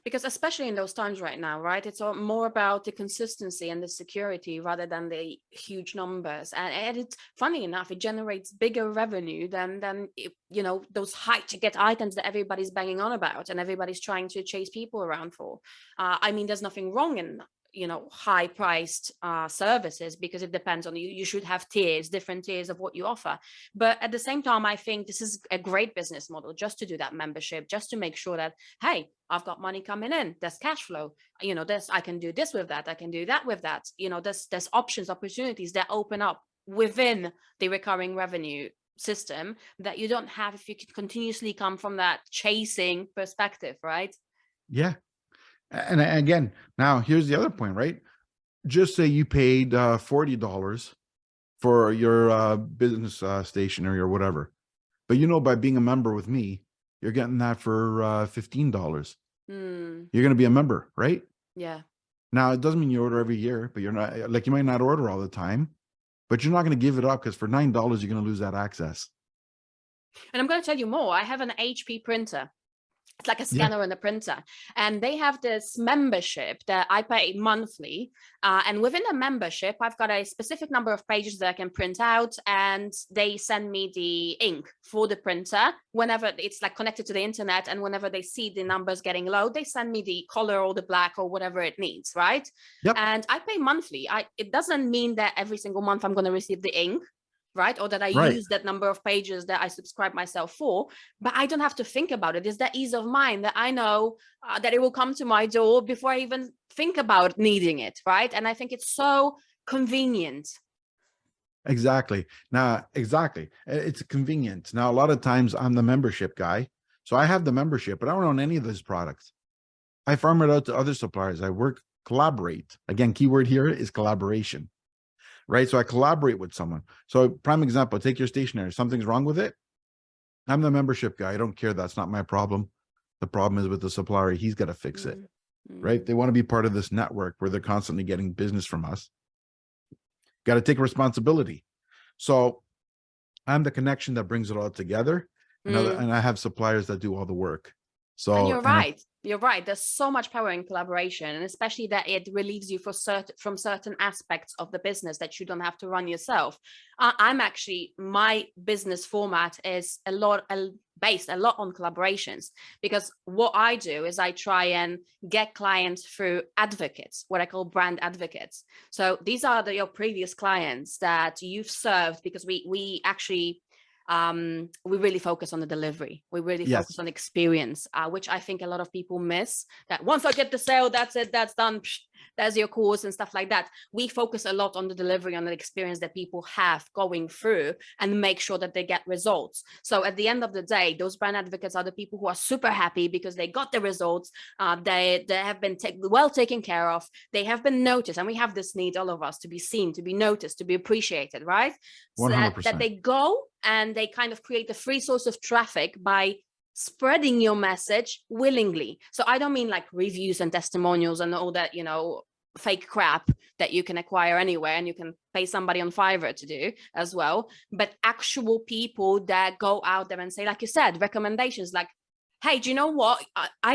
[SPEAKER 1] Because especially in those times right now, right, it's all more about the consistency and the security rather than the huge numbers. And it's funny enough, it generates bigger revenue than those high ticket items that everybody's banging on about and everybody's trying to chase people around for. I mean, there's nothing wrong in high priced services, because it depends on you should have different tiers of what you offer. But at the same time, I think this is a great business model, just to do that membership, just to make sure that, hey, I've got money coming in, there's cash flow, I can do this with that, I can do that with that, there's opportunities that open up within the recurring revenue system that you don't have if you can continuously come from that chasing perspective, right?
[SPEAKER 3] Yeah. And again, now here's the other point, right? Just say you paid $40 for your business stationery or whatever. But by being a member with me, you're getting that for $15. You're going to be a member, right?
[SPEAKER 1] Yeah.
[SPEAKER 3] Now, it doesn't mean you order every year, but you're not, like, you might not order all the time, but you're not going to give it up, because for $9, you're going to lose that access.
[SPEAKER 1] And I'm going to tell you more. I have an HP printer. It's like a
[SPEAKER 3] Yeah.
[SPEAKER 1] scanner and a printer, and they have this membership that I pay monthly. And within the membership, I've got a specific number of pages that I can print out, and they send me the ink for the printer whenever it's like connected to the internet. And whenever they see the numbers getting low, they send me the color or the black or whatever it needs, right?
[SPEAKER 3] Yep.
[SPEAKER 1] And I pay monthly. It doesn't mean that every single month I'm going to receive the ink, right? Or that I
[SPEAKER 3] Right.
[SPEAKER 1] use that number of pages that I subscribe myself for, but I don't have to think about it. It's that ease of mind that I know that it will come to my door before I even think about needing it, right? And I think it's so convenient.
[SPEAKER 3] Exactly. Now, exactly. It's convenient. Now, a lot of times I'm the membership guy. So I have the membership, but I don't own any of those products. I farm it out to other suppliers. I work, collaborate. Again, keyword here is collaboration, right? So I collaborate with someone. So prime example, take your stationery. Something's wrong with it. I'm the membership guy. I don't care. That's not my problem. The problem is with the supplier. He's got to fix it, right? They want to be part of this network where they're constantly getting business from us. Got to take responsibility. So I'm the connection that brings it all together. And I have suppliers that do all the work. So
[SPEAKER 1] And you're right. You're right. There's so much power in collaboration, and especially that it relieves you from certain aspects of the business that you don't have to run yourself. I'm actually, my business format is based a lot on collaborations, because what I do is I try and get clients through advocates, what I call brand advocates. So these are your previous clients that you've served, because we actually we really focus on the delivery. We really focus on experience, which I think a lot of people miss. That once I get the sale, that's it, that's done. There's your course and stuff like that. We focus a lot on the delivery, on the experience that people have going through, and make sure that they get results. So at the end of the day, those brand advocates are the people who are super happy because they got the results. They have been well taken care of. They have been noticed, and we have this need, all of us, to be seen, to be noticed, to be appreciated, right? So
[SPEAKER 3] 100%.
[SPEAKER 1] that they go and they kind of create a free source of traffic by spreading your message willingly. So I don't mean like reviews and testimonials and all that, fake crap that you can acquire anywhere and you can pay somebody on Fiverr to do as well, but actual people that go out there and say, like you said, recommendations like, hey, do you know what?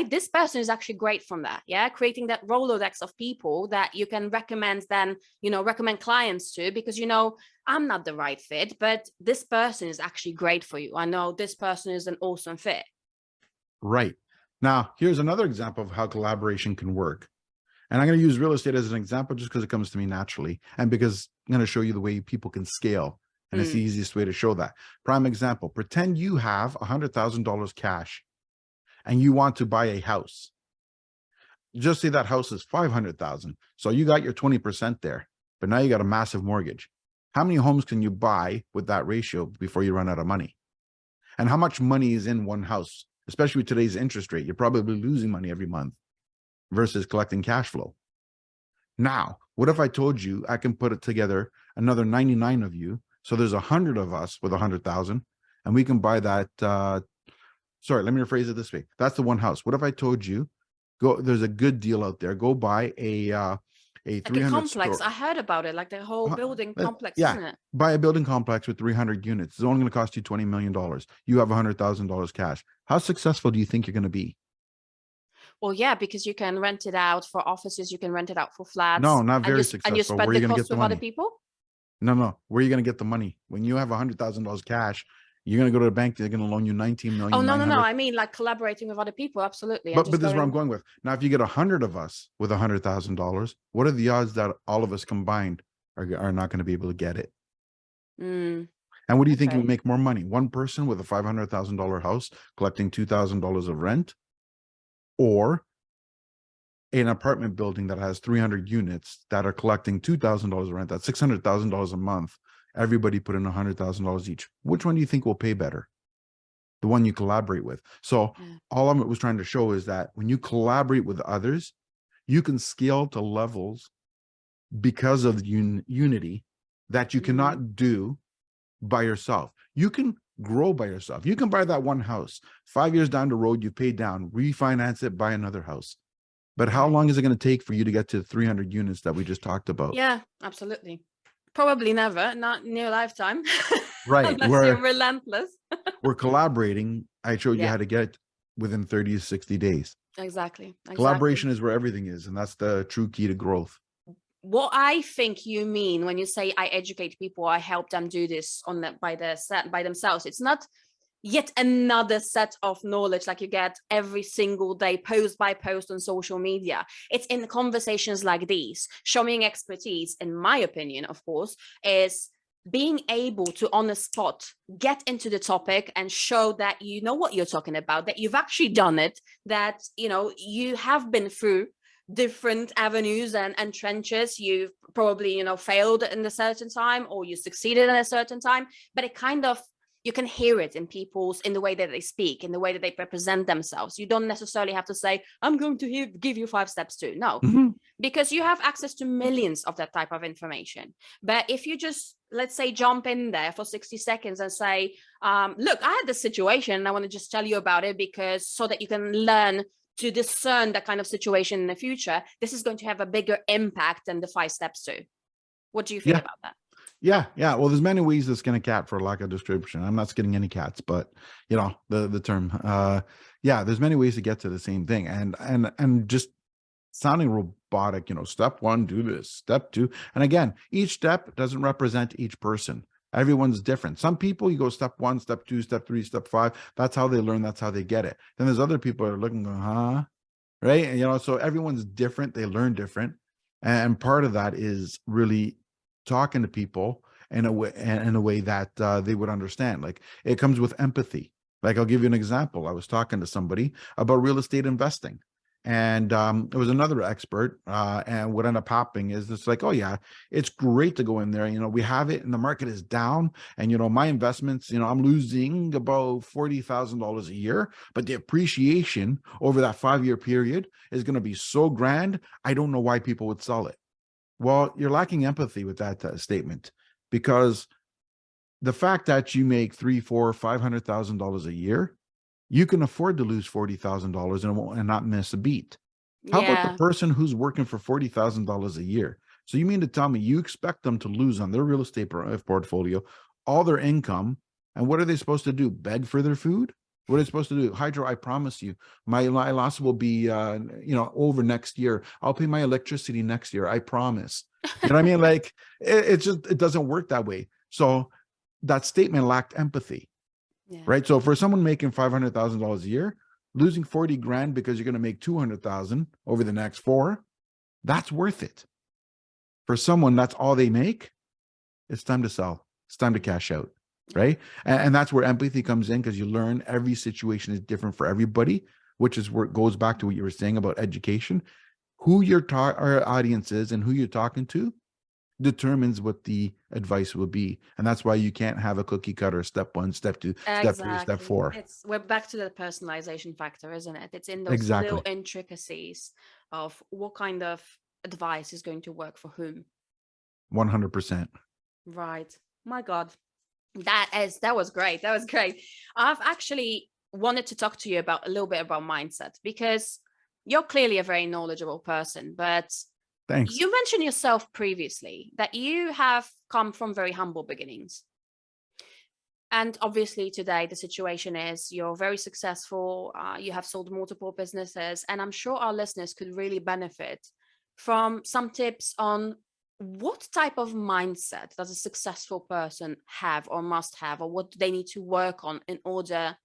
[SPEAKER 1] This person is actually great from that. Yeah. Creating that Rolodex of people that you can recommend recommend clients to, because, I'm not the right fit, but this person is actually great for you. I know this person is an awesome fit.
[SPEAKER 3] Right. Now, here's another example of how collaboration can work. And I'm going to use real estate as an example just because it comes to me naturally, and because I'm going to show you the way people can scale. And it's the easiest way to show that. Prime example, pretend you have $100,000 cash and you want to buy a house. Just say that house is 500,000. So you got your 20% there, but now you got a massive mortgage. How many homes can you buy with that ratio before you run out of money? And how much money is in one house? Especially with today's interest rate, you're probably losing money every month versus collecting cash flow. Now, what if I told you I can put it together another 99 of you? So there's 100 of us with 100,000, and we can buy that. Sorry, let me rephrase it this way. That's the one house. What if I told you, there's a good deal out there. Go buy a 300
[SPEAKER 1] complex. I heard about it, like the whole building complex, isn't it?
[SPEAKER 3] Buy a building complex with 300 units. It's only going to cost you $20 million. You have $100,000 cash. How successful do you think you're going to be?
[SPEAKER 1] Well, yeah, because you can rent it out for offices, you can rent it out for flats.
[SPEAKER 3] No, not very successful.
[SPEAKER 1] And you spread the cost with other people?
[SPEAKER 3] No. Where are you going to get the money? When you have $100,000 cash, you're going to go to the bank, they're going to loan you 19 million.
[SPEAKER 1] Oh, no. I mean, like collaborating with other people. Absolutely.
[SPEAKER 3] But this is where I'm going with. Now, if you get 100 of us with $100,000, what are the odds that all of us combined are not going to be able to get it? And what do you think will make more money? One person with a $500,000 house collecting $2,000 of rent, or an apartment building that has 300 units that are collecting $2,000 of rent? That's $600,000 a month. Everybody put in $100,000 each. Which one do you think will pay better? The one you collaborate with. So all I was trying to show is that when you collaborate with others, you can scale to levels because of unity that you cannot do by yourself. You can grow by yourself. You can buy that one house. 5 years down the road, you pay down, refinance it, buy another house. But how long is it going to take for you to get to 300 units that we just talked about?
[SPEAKER 1] Yeah, absolutely. Probably never, not in your lifetime.
[SPEAKER 3] Right.
[SPEAKER 1] Unless you're relentless.
[SPEAKER 3] We're collaborating. I showed you how to get it within 30 to 60 days.
[SPEAKER 1] Exactly.
[SPEAKER 3] Collaboration is where everything is. And that's the true key to growth.
[SPEAKER 1] What I think you mean when you say I educate people, I help them do this by themselves. It's not yet another set of knowledge like you get every single day, post by post on social media. It's in conversations like these. Showing expertise, in my opinion, of course, is being able to, on the spot, get into the topic and show that you know what you're talking about, that you've actually done it, that you have been through different avenues and trenches. You've probably, failed in a certain time, or you succeeded in a certain time, but it kind of, you can hear it in the way that they speak, in the way that they represent themselves. You don't necessarily have to say, I'm going to give you 5 steps too. No,
[SPEAKER 3] Mhm.
[SPEAKER 1] because you have access to millions of that type of information. But if you just, let's say, jump in there for 60 seconds and say, look, I had this situation and I want to just tell you about it, because so that you can learn to discern that kind of situation in the future, this is going to have a bigger impact than the 5 steps too. What do you feel
[SPEAKER 3] Yeah.
[SPEAKER 1] about that?
[SPEAKER 3] Yeah. Well, there's many ways to skin a cat, for lack of description. I'm not skinning any cats, but the term. Yeah, there's many ways to get to the same thing, and just sounding robotic. Step one, do this. Step two, and again, each step doesn't represent each person. Everyone's different. Some people, you go step one, step two, step three, step five. That's how they learn. That's how they get it. Then there's other people that are looking, going, huh? Right? And so everyone's different. They learn different, and part of that is really talking to people in a way that they would understand. Like, it comes with empathy. Like, I'll give you an example. I was talking to somebody about real estate investing, and it was another expert. And what ended up happening is, it's like, oh yeah, it's great to go in there. We have it, and the market is down, and my investments, I'm losing about $40,000 a year, but the appreciation over that 5-year period is going to be so grand. I don't know why people would sell it. Well, you're lacking empathy with that statement, because the fact that you make $300,000, $400,000, $500,000 a year, you can afford to lose $40,000 and not miss a beat. How about the
[SPEAKER 1] Yeah.
[SPEAKER 3] person who's working for $40,000 a year? So you mean to tell me you expect them to lose on their real estate portfolio all their income, and what are they supposed to do? Beg for their food? What are they supposed to do? Hydro, I promise you, my loss will be, over next year. I'll pay my electricity next year. I promise. You know what I mean? Like, it doesn't work that way. So that statement lacked empathy,
[SPEAKER 1] Yeah.
[SPEAKER 3] right? So for someone making $500,000 a year, losing 40 grand because you're going to make 200,000 over the next 4, that's worth it. For someone that's all they make, it's time to sell. It's time to cash out, right? And that's where empathy comes in, because you learn every situation is different for everybody, which is where it goes back to what you were saying about education. Who your our audience is and who you're talking to determines what the advice will be. And that's why you can't have a cookie cutter: step 1, step 2, step 3, step
[SPEAKER 1] Exactly.
[SPEAKER 3] 4.
[SPEAKER 1] We're back to the personalization factor, isn't it? It's in those little
[SPEAKER 3] Exactly.
[SPEAKER 1] intricacies of what kind of advice is going to work for whom.
[SPEAKER 3] 100%.
[SPEAKER 1] Right. My God. That was great. That was great. I've actually wanted to talk to you about a little bit about mindset, because you're clearly a very knowledgeable person, but
[SPEAKER 3] Thanks.
[SPEAKER 1] you mentioned yourself previously that you have come from very humble beginnings. And obviously today the situation is you're very successful. You have sold multiple businesses, and I'm sure our listeners could really benefit from some tips on what type of mindset does a successful person have or must have, or what do they need to work on in order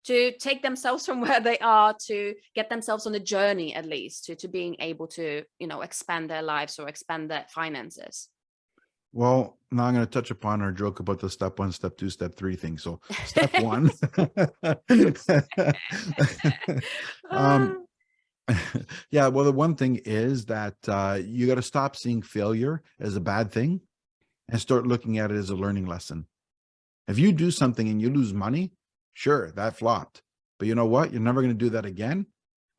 [SPEAKER 1] to take themselves from where they are to get themselves on a journey, at least to being able to, expand their lives or expand their finances.
[SPEAKER 3] Well, now I'm going to touch upon our joke about the step 1, step 2, step 3 thing. So step 1,
[SPEAKER 1] Ah,
[SPEAKER 3] um, yeah, well, the one thing is that you got to stop seeing failure as a bad thing and start looking at it as a learning lesson. If you do something and you lose money, sure, that flopped. But you know what? You're never going to do that again.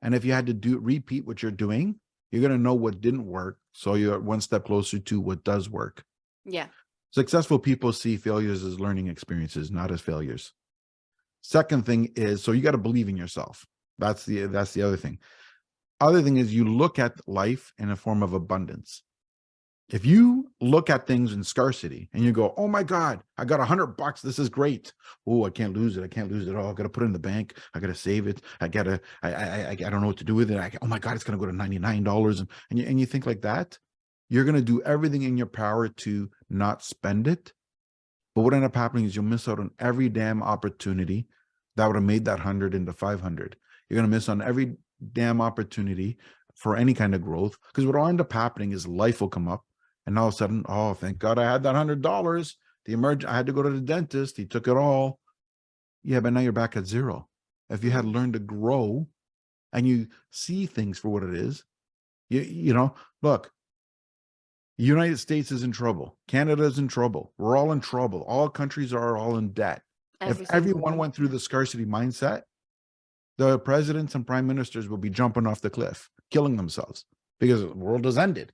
[SPEAKER 3] And if you had to repeat what you're doing, you're going to know what didn't work. So you're one step closer to what does work.
[SPEAKER 1] yeah.
[SPEAKER 3] Successful people see failures as learning experiences, not as failures. Second thing is, so you got to believe in yourself. That's the other thing. Other thing is, you look at life in a form of abundance. If you look at things in scarcity and you go, oh my God, I got $100. This is great. Oh, I can't lose it. I can't lose it all. I got to put it in the bank. I got to save it. I don't know what to do with it. Oh my God, it's going to go to $99. And you think like that, you're going to do everything in your power to not spend it. But what end up happening is you'll miss out on every damn opportunity that would have made that 100 into 500. You're going to miss on every damn opportunity for any kind of growth, because what will end up happening is life will come up, and all of a sudden, oh, thank God I had that $100. I had to go to the dentist. He took it all. Yeah, but now you're back at zero. If you had learned to grow and you see things for what it is, You know, look, United States is in trouble. Canada is in trouble. We're all in trouble. All countries are all in debt.
[SPEAKER 1] Every
[SPEAKER 3] If
[SPEAKER 1] single
[SPEAKER 3] everyone
[SPEAKER 1] one.
[SPEAKER 3] went through the scarcity mindset, the presidents and prime ministers will be jumping off the cliff, killing themselves because the world has ended.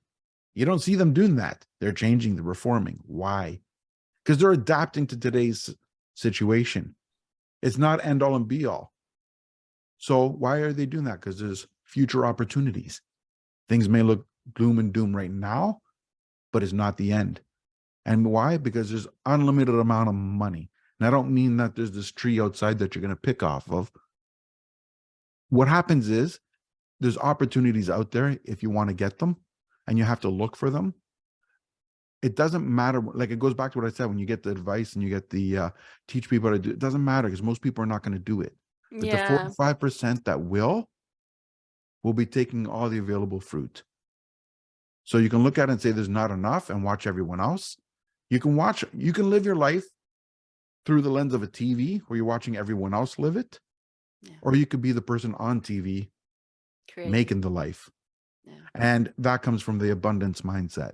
[SPEAKER 3] You don't see them doing that. They're changing, they're reforming. Why? Because they're adapting to today's situation. It's not end all and be all. So why are they doing that? Because there's future opportunities. Things may look gloom and doom right now, but it's not the end. And why? Because there's unlimited amount of money. And I don't mean that there's this tree outside that you're going to pick off of. What happens is there's opportunities out there if you want to get them, and you have to look for them. It doesn't matter. Like, it goes back to what I said, when you get the advice and you get the teach people how to do it, it doesn't matter because most people are not going to do it. But the 45% that will be taking all the available fruit. So you can look at it and say there's not enough and watch everyone else. You can live your life through the lens of a TV where you're watching everyone else live it.
[SPEAKER 1] Yeah.
[SPEAKER 3] Or you could be the person on TV making the life.
[SPEAKER 1] Yeah.
[SPEAKER 3] And that comes from the abundance mindset.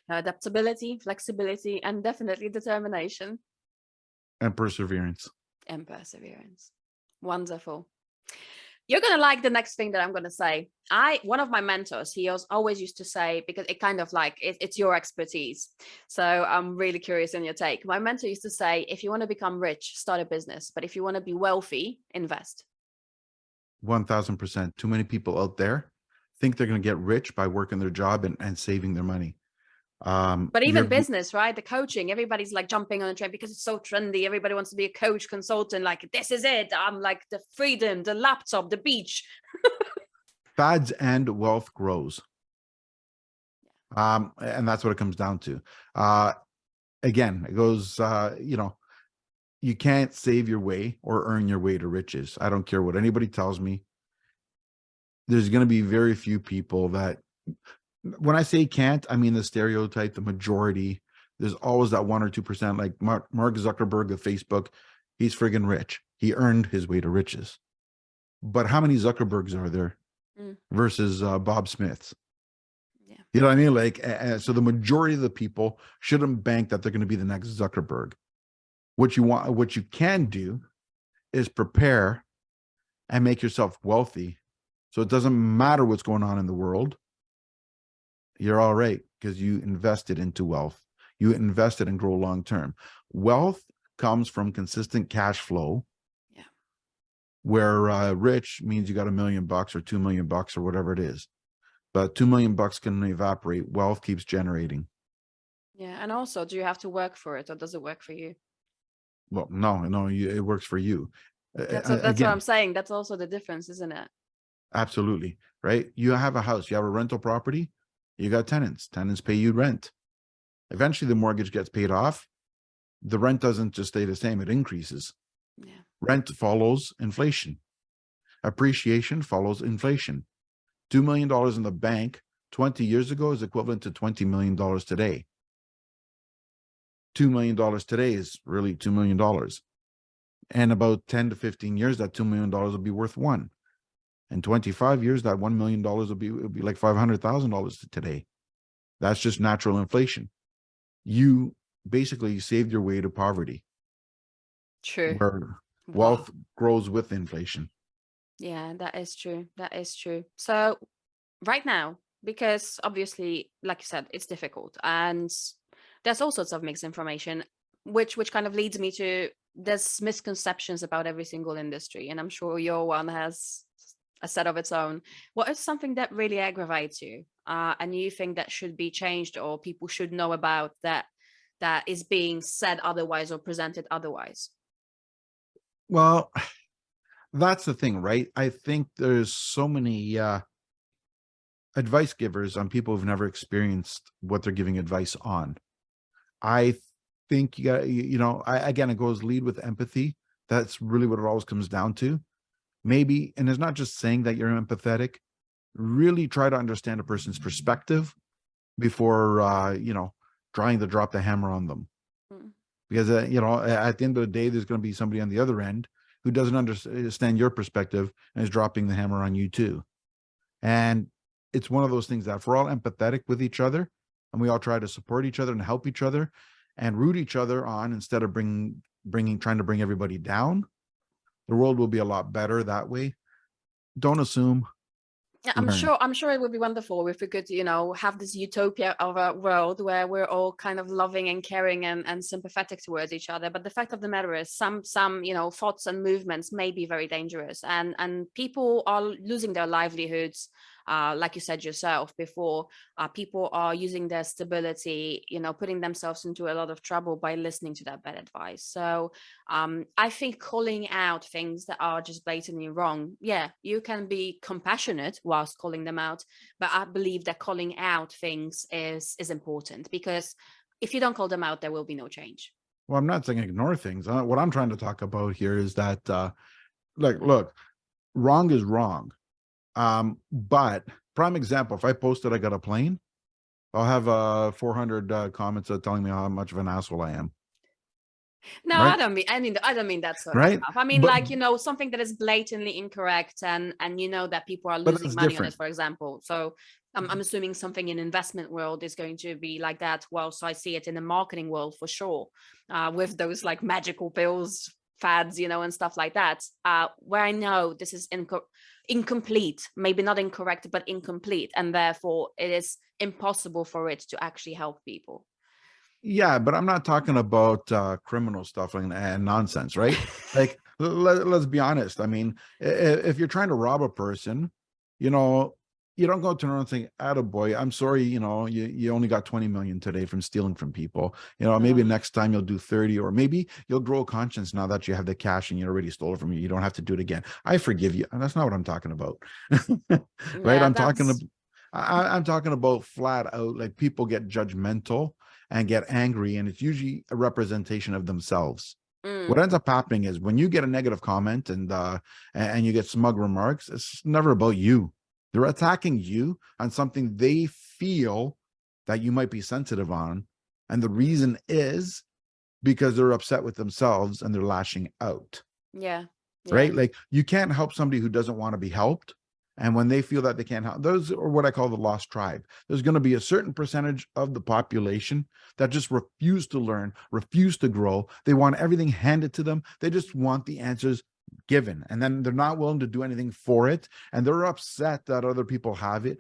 [SPEAKER 1] Adaptability, flexibility, and definitely determination.
[SPEAKER 3] And perseverance.
[SPEAKER 1] And perseverance. Wonderful. You're going to like the next thing that I'm going to say. One of my mentors, he always used to say, because it kind of like, it's your expertise. So I'm really curious in your take. My mentor used to say, if you want to become rich, start a business. But if you want to be wealthy, invest.
[SPEAKER 3] 1000%. Too many people out there think they're going to get rich by working their job and saving their money.
[SPEAKER 1] But even business, right? The coaching, everybody's like jumping on the train because it's so trendy. Everybody wants to be a coach, consultant. Like, this is it. I'm like the freedom, the laptop, the beach.
[SPEAKER 3] Fads and wealth grows. And that's what it comes down to. Again, it goes, you can't save your way or earn your way to riches. I don't care what anybody tells me. There's going to be very few people that, when I say can't, I mean the stereotype, the majority. There's always that 1 or 2%, like Mark Zuckerberg of Facebook. He's friggin' rich. He earned his way to riches. But how many Zuckerbergs are there versus Bob Smiths?
[SPEAKER 1] Yeah.
[SPEAKER 3] You know what I mean? Like, so the majority of the people shouldn't bank that they're going to be the next Zuckerberg. What you can do is prepare and make yourself wealthy. So it doesn't matter what's going on in the world. You're all right because you invested into wealth. You invested and grow long term. Wealth comes from consistent cash flow.
[SPEAKER 1] Yeah.
[SPEAKER 3] Where rich means you got $1 million or $2 million or whatever it is. But $2 million can evaporate. Wealth keeps generating.
[SPEAKER 1] Yeah. And also, do you have to work for it, or does it work for you?
[SPEAKER 3] Well, no, it works for you.
[SPEAKER 1] That's what I'm saying. That's also the difference, isn't it?
[SPEAKER 3] Absolutely. Right. You have a house, you have a rental property, you got tenants pay you rent. Eventually the mortgage gets paid off. The rent doesn't just stay the same, it increases.
[SPEAKER 1] Yeah.
[SPEAKER 3] Rent follows inflation. Appreciation follows inflation. $2 million in the bank 20 years ago is equivalent to $20 million today. $2 million today is really $2 million. And about 10 to 15 years, that $2 million will be worth one. In 25 years, that $1 million will be like $500,000 today. That's just natural inflation. You basically saved your way to poverty.
[SPEAKER 1] True.
[SPEAKER 3] Where wealth grows with inflation.
[SPEAKER 1] Yeah, that is true. That is true. So right now, because obviously, like you said, it's difficult and there's all sorts of mixed information, which kind of leads me to, there's misconceptions about every single industry. And I'm sure your one has a set of its own. What is something that really aggravates you and you think that should be changed or people should know about that is being said otherwise or presented otherwise?
[SPEAKER 3] Well, that's the thing, right? I think there's so many advice givers on people who've never experienced what they're giving advice on. I think you got, again, it goes lead with empathy. That's really what it always comes down to. Maybe, and it's not just saying that you're empathetic, really try to understand a person's perspective before, trying to drop the hammer on them. Because, at the end of the day, there's going to be somebody on the other end who doesn't understand your perspective and is dropping the hammer on you too. And it's one of those things that if we're all empathetic with each other and we all try to support each other and help each other and root each other on instead of trying to bring everybody down, the world will be a lot better that way. Don't assume.
[SPEAKER 1] Yeah,
[SPEAKER 3] Learn.
[SPEAKER 1] I'm sure it would be wonderful if we could, have this utopia of a world where we're all kind of loving and caring and sympathetic towards each other. But the fact of the matter is some, thoughts and movements may be very dangerous, and people are losing their livelihoods. Like you said yourself before, people are using their stability, putting themselves into a lot of trouble by listening to that bad advice. So I think calling out things that are just blatantly wrong, yeah, you can be compassionate whilst calling them out, but I believe that calling out things is important, because if you don't call them out, there will be no change.
[SPEAKER 3] Well, I'm not saying ignore things. What I'm trying to talk about here is that, look, wrong is wrong. But prime example, if I posted I got a plane, I'll have 400 comments telling me how much of an asshole I am.
[SPEAKER 1] No,
[SPEAKER 3] Right.
[SPEAKER 1] I don't mean that sort of
[SPEAKER 3] Right.
[SPEAKER 1] stuff. I mean,
[SPEAKER 3] But
[SPEAKER 1] like, something that is blatantly incorrect, and that people are losing
[SPEAKER 3] that's
[SPEAKER 1] money on it,
[SPEAKER 3] different.
[SPEAKER 1] for example. So I'm assuming something in investment world is going to be like that. Well, so I see it in the marketing world for sure, with those like magical pills fads, and stuff like that, where I know this is incomplete, maybe not incorrect, but incomplete, and therefore it is impossible for it to actually help people.
[SPEAKER 3] Yeah, but I'm not talking about criminal stuff and nonsense, right? Like, let's be honest. I mean, if you're trying to rob a person, you know, you don't go to them and think, "Attaboy, I'm sorry, you only got 20 million today from stealing from people. Maybe
[SPEAKER 1] Uh,
[SPEAKER 3] next time you'll do 30, or maybe you'll grow a conscience now that you have the cash and you already stole it from you. You don't have to do it again. I forgive you." And that's not what I'm talking about, right?
[SPEAKER 1] yeah,
[SPEAKER 3] I'm talking about flat out, like, people get judgmental and get angry, and it's usually a representation of themselves. What
[SPEAKER 1] mm,
[SPEAKER 3] ends up happening is when you get a negative comment and you get smug remarks, it's never about you. They're attacking you on something they feel that you might be sensitive on, and the reason is because they're upset with themselves and they're lashing out.
[SPEAKER 1] yeah, yeah.
[SPEAKER 3] Right? Like, you can't help somebody who doesn't want to be helped. And when they feel that they can't help, those are what I call the lost tribe. There's going to be a certain percentage of the population that just refuse to learn, refuse to grow. They want everything handed to them. They just want the answers given. And then they're not willing to do anything for it. And they're upset that other people have it.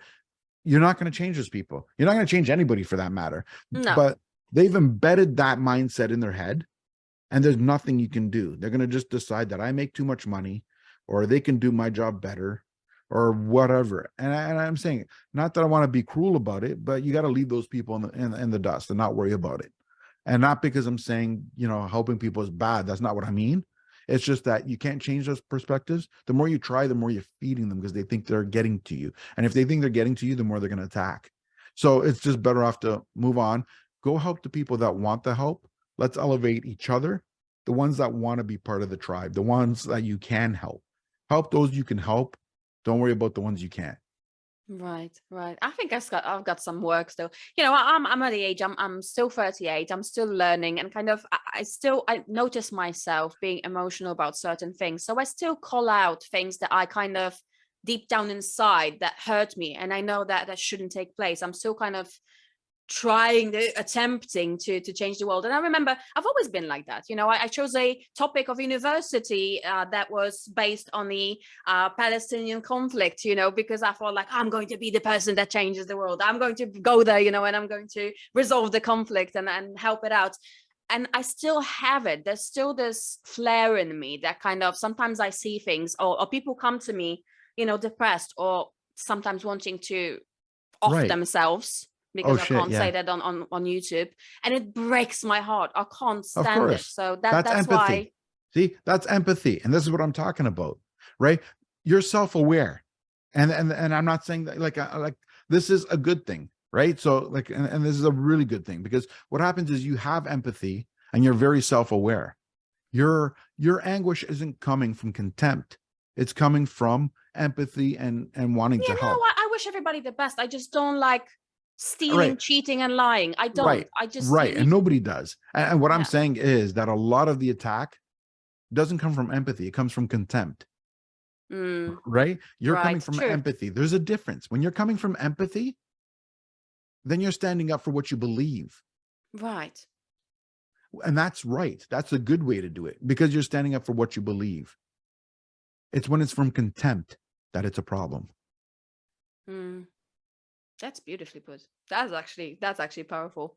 [SPEAKER 3] You're not going to change those people. You're not going to change anybody for that matter.
[SPEAKER 1] No.
[SPEAKER 3] But they've embedded that mindset in their head, and there's nothing you can do. They're going to just decide that I make too much money, or they can do my job better, or whatever. And I'm saying, not that I want to be cruel about it, but you got to leave those people in the dust and not worry about it. And not because I'm saying, helping people is bad. That's not what I mean. It's just that you can't change those perspectives. The more you try, the more you're feeding them, because they think they're getting to you. And if they think they're getting to you, the more they're going to attack. So it's just better off to move on. Go help the people that want the help. Let's elevate each other. The ones that want to be part of the tribe, the ones that you can help. Help those you can help. Don't worry about the ones you can't.
[SPEAKER 1] Right, right. I think I've got some work still. I'm at the age, I'm still 38. I'm still learning, and kind of I notice myself being emotional about certain things. So I still call out things that I kind of deep down inside that hurt me, and I know that that shouldn't take place. I'm still kind of attempting to change the world. And I remember I've always been like that. I chose a topic of university that was based on the Palestinian conflict, because I thought, like, I'm going to be the person that changes the world. I'm going to go there, and I'm going to resolve the conflict and help it out. And I still have it. There's still this flare in me that kind of, sometimes I see things, or people come to me, depressed, or sometimes wanting to off
[SPEAKER 3] Right.
[SPEAKER 1] themselves,
[SPEAKER 3] Oh,
[SPEAKER 1] because I
[SPEAKER 3] shit.
[SPEAKER 1] can't say
[SPEAKER 3] Yeah.
[SPEAKER 1] that on YouTube, and it breaks my heart. I can't
[SPEAKER 3] Of
[SPEAKER 1] stand it.
[SPEAKER 3] course.
[SPEAKER 1] So
[SPEAKER 3] That's
[SPEAKER 1] that's
[SPEAKER 3] empathy.
[SPEAKER 1] why.
[SPEAKER 3] See, that's empathy. And this is what I'm talking about, right? You're self-aware. And I'm not saying that, like this is a good thing, right? So, like, and this is a really good thing, because what happens is you have empathy and you're very self-aware. Your anguish isn't coming from contempt. It's coming from empathy and wanting
[SPEAKER 1] Yeah,
[SPEAKER 3] to
[SPEAKER 1] no,
[SPEAKER 3] help.
[SPEAKER 1] I wish everybody the best. I just don't like stealing,
[SPEAKER 3] Right.
[SPEAKER 1] cheating, and lying. I don't.
[SPEAKER 3] Right.
[SPEAKER 1] I just
[SPEAKER 3] Right. And nobody does. And what I'm
[SPEAKER 1] yeah.
[SPEAKER 3] saying is that a lot of the attack doesn't come from empathy. It comes from contempt.
[SPEAKER 1] Mm,
[SPEAKER 3] right? You're coming
[SPEAKER 1] right.
[SPEAKER 3] from
[SPEAKER 1] True.
[SPEAKER 3] empathy. There's a difference. When you're coming from empathy, then you're standing up for what you believe.
[SPEAKER 1] Right.
[SPEAKER 3] And that's right. That's a good way to do it because you're standing up for what you believe. It's when it's from contempt that it's a problem.
[SPEAKER 1] Mm, that's beautifully put. That's actually powerful.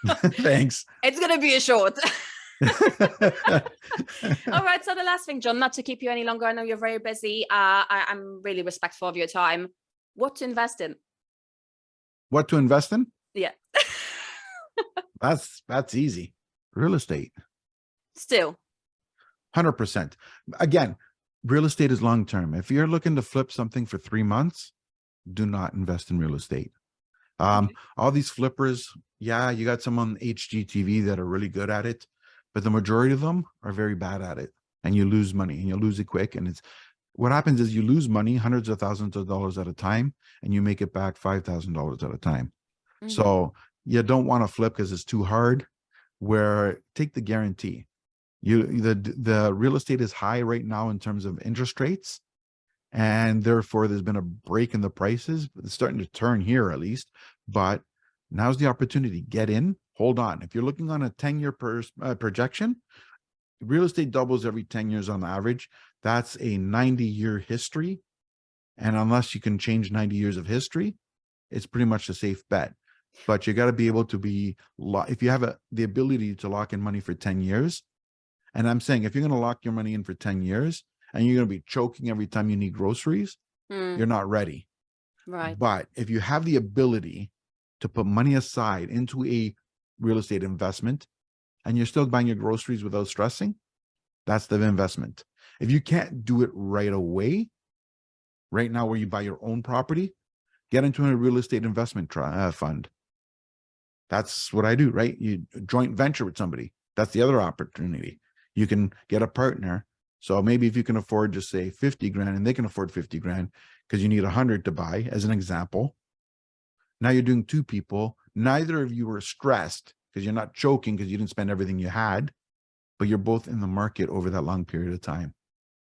[SPEAKER 3] Thanks.
[SPEAKER 1] It's gonna be a short. All right. So the last thing, John, not to keep you any longer. I know you're very busy. I'm really respectful of your time. What to invest in?
[SPEAKER 3] What to invest in?
[SPEAKER 1] Yeah.
[SPEAKER 3] That's easy. Real estate.
[SPEAKER 1] Still.
[SPEAKER 3] 100%. Again, real estate is long term. If you're looking to flip something for 3 months, do not invest in real estate.
[SPEAKER 1] Okay.
[SPEAKER 3] All these flippers, yeah, you got some on HGTV that are really good at it, but the majority of them are very bad at it, and you lose money and you lose it quick. And it's what happens is you lose money, hundreds of thousands of dollars at a time, and you make it back $5,000 at a time.
[SPEAKER 1] Mhm.
[SPEAKER 3] So you don't want to flip because it's too hard. Where take the guarantee. The real estate is high right now in terms of interest rates, and therefore there's been a break in the prices. It's starting to turn here at least, but now's the opportunity. Get in, hold on. If you're looking on a 10-year projection, real estate doubles every 10 years on average. That's a 90-year history, and unless you can change 90 years of history, it's pretty much a safe bet. But you got to be able to be, if you have the ability to lock in money for 10 years, and I'm saying if you're going to lock your money in for 10 years and you're going to be choking every time you need groceries,
[SPEAKER 1] Mm,
[SPEAKER 3] you're not ready.
[SPEAKER 1] right.
[SPEAKER 3] But if you have the ability to put money aside into a real estate investment and you're still buying your groceries without stressing, that's the investment. If you can't do it right away, right now where you buy your own property, get into a real estate investment fund. That's what I do, right? You joint venture with somebody. That's the other opportunity. You can get a partner. So maybe if you can afford just say 50 grand and they can afford 50 grand because you need 100 to buy, as an example. Now you're doing two people. Neither of you are stressed because you're not choking because you didn't spend everything you had, but you're both in the market over that long period of time.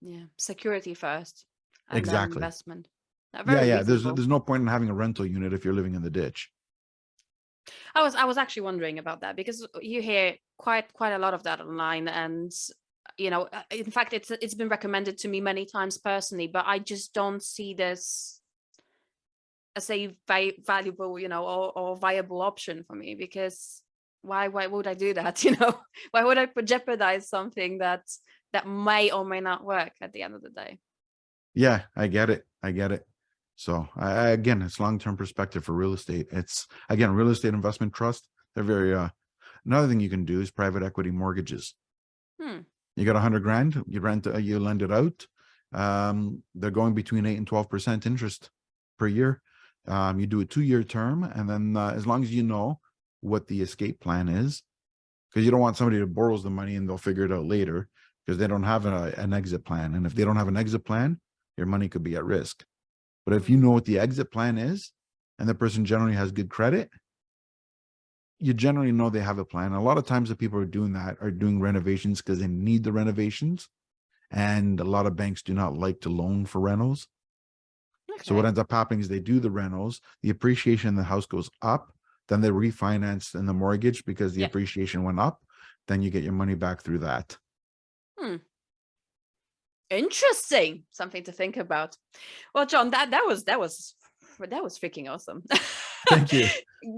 [SPEAKER 1] Yeah. Security first, and then
[SPEAKER 3] Exactly.
[SPEAKER 1] investment.
[SPEAKER 3] Yeah,
[SPEAKER 1] Very
[SPEAKER 3] yeah.
[SPEAKER 1] reasonable.
[SPEAKER 3] There's no point in having a rental unit if you're living in the ditch.
[SPEAKER 1] I was actually wondering about that because you hear quite a lot of that online, and in fact, it's been recommended to me many times personally, but I just don't see this as a valuable, or viable option for me, because why would I do that? Why would I jeopardize something that may or may not work at the end of the day?
[SPEAKER 3] Yeah, I get it. I get it. So again, it's long-term perspective for real estate. It's again, real estate investment trust. They're very, another thing you can do is private equity mortgages.
[SPEAKER 1] Hmm.
[SPEAKER 3] You got 100 grand, you lend it out. They're going between 8 and 12% interest per year. You do a 2-year term. And then as long as you know what the escape plan is, because you don't want somebody that borrows the money and they'll figure it out later because they don't have an exit plan. And if they don't have an exit plan, your money could be at risk. But if you know what the exit plan is and the person generally has good credit, you generally know they have a plan. A lot of times the people who are doing that are doing renovations because they need the renovations. And a lot of banks do not like to loan for rentals. So what
[SPEAKER 1] Okay.
[SPEAKER 3] ends up happening is they do the rentals, the appreciation in the house goes up, then they refinance in the mortgage because the
[SPEAKER 1] Yeah.
[SPEAKER 3] appreciation went up. Then you get your money back through that.
[SPEAKER 1] Hmm. Interesting. Something to think about. Well, John, that was freaking awesome.
[SPEAKER 3] Thank you.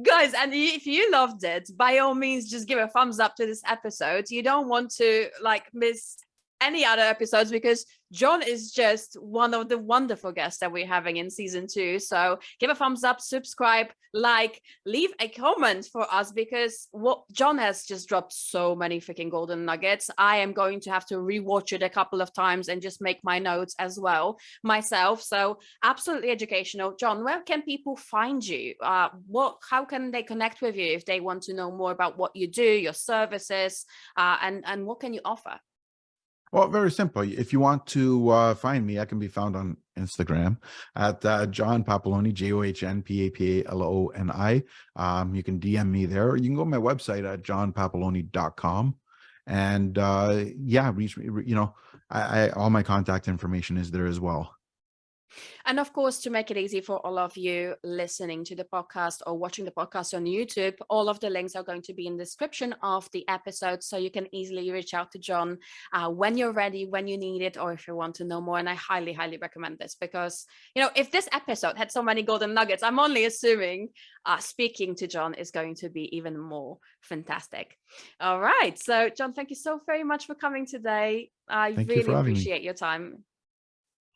[SPEAKER 1] Guys, and if you loved it, by all means, just give a thumbs up to this episode. You don't want to miss any other episodes, because John is just one of the wonderful guests that we're having in season 2. So give a thumbs up, subscribe, leave a comment for us, because what John has just dropped so many freaking golden nuggets. I am going to have to rewatch it a couple of times and just make my notes as well myself. So absolutely educational. John, where can people find you? How can they connect with you if they want to know more about what you do, your services, and what can you offer?
[SPEAKER 3] Well, very simple. If you want to find me, I can be found on Instagram at John Papaloni, JOHN PAPALONI. You can DM me there, or you can go to my website at johnpapaloni.com. And yeah, reach me, all my contact information is there as well.
[SPEAKER 1] And of course, to make it easy for all of you listening to the podcast or watching the podcast on YouTube, all of the links are going to be in the description of the episode. So you can easily reach out to John when you're ready, when you need it, or if you want to know more. And I highly, highly recommend this because, you know, if this episode had so many golden nuggets, I'm only assuming speaking to John is going to be even more fantastic. All right. So John, thank you so very much for coming today. I
[SPEAKER 3] Thank you
[SPEAKER 1] really
[SPEAKER 3] for having me.
[SPEAKER 1] appreciate your time.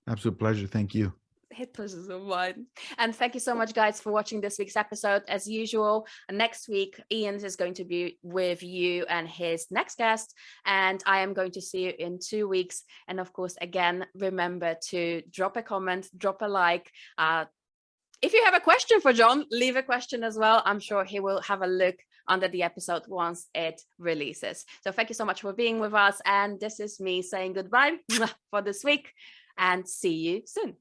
[SPEAKER 3] Absolute pleasure. Thank you.
[SPEAKER 1] It pleasures of mine. And thank you so much, guys, for watching this week's episode. As usual, next week, Ian is going to be with you and his next guest. And I am going to see you in 2 weeks. And of course, again, remember to drop a comment, drop a like. If you have a question for John, leave a question as well. I'm sure he will have a look under the episode once it releases. So thank you so much for being with us. And this is me saying goodbye for this week and see you soon.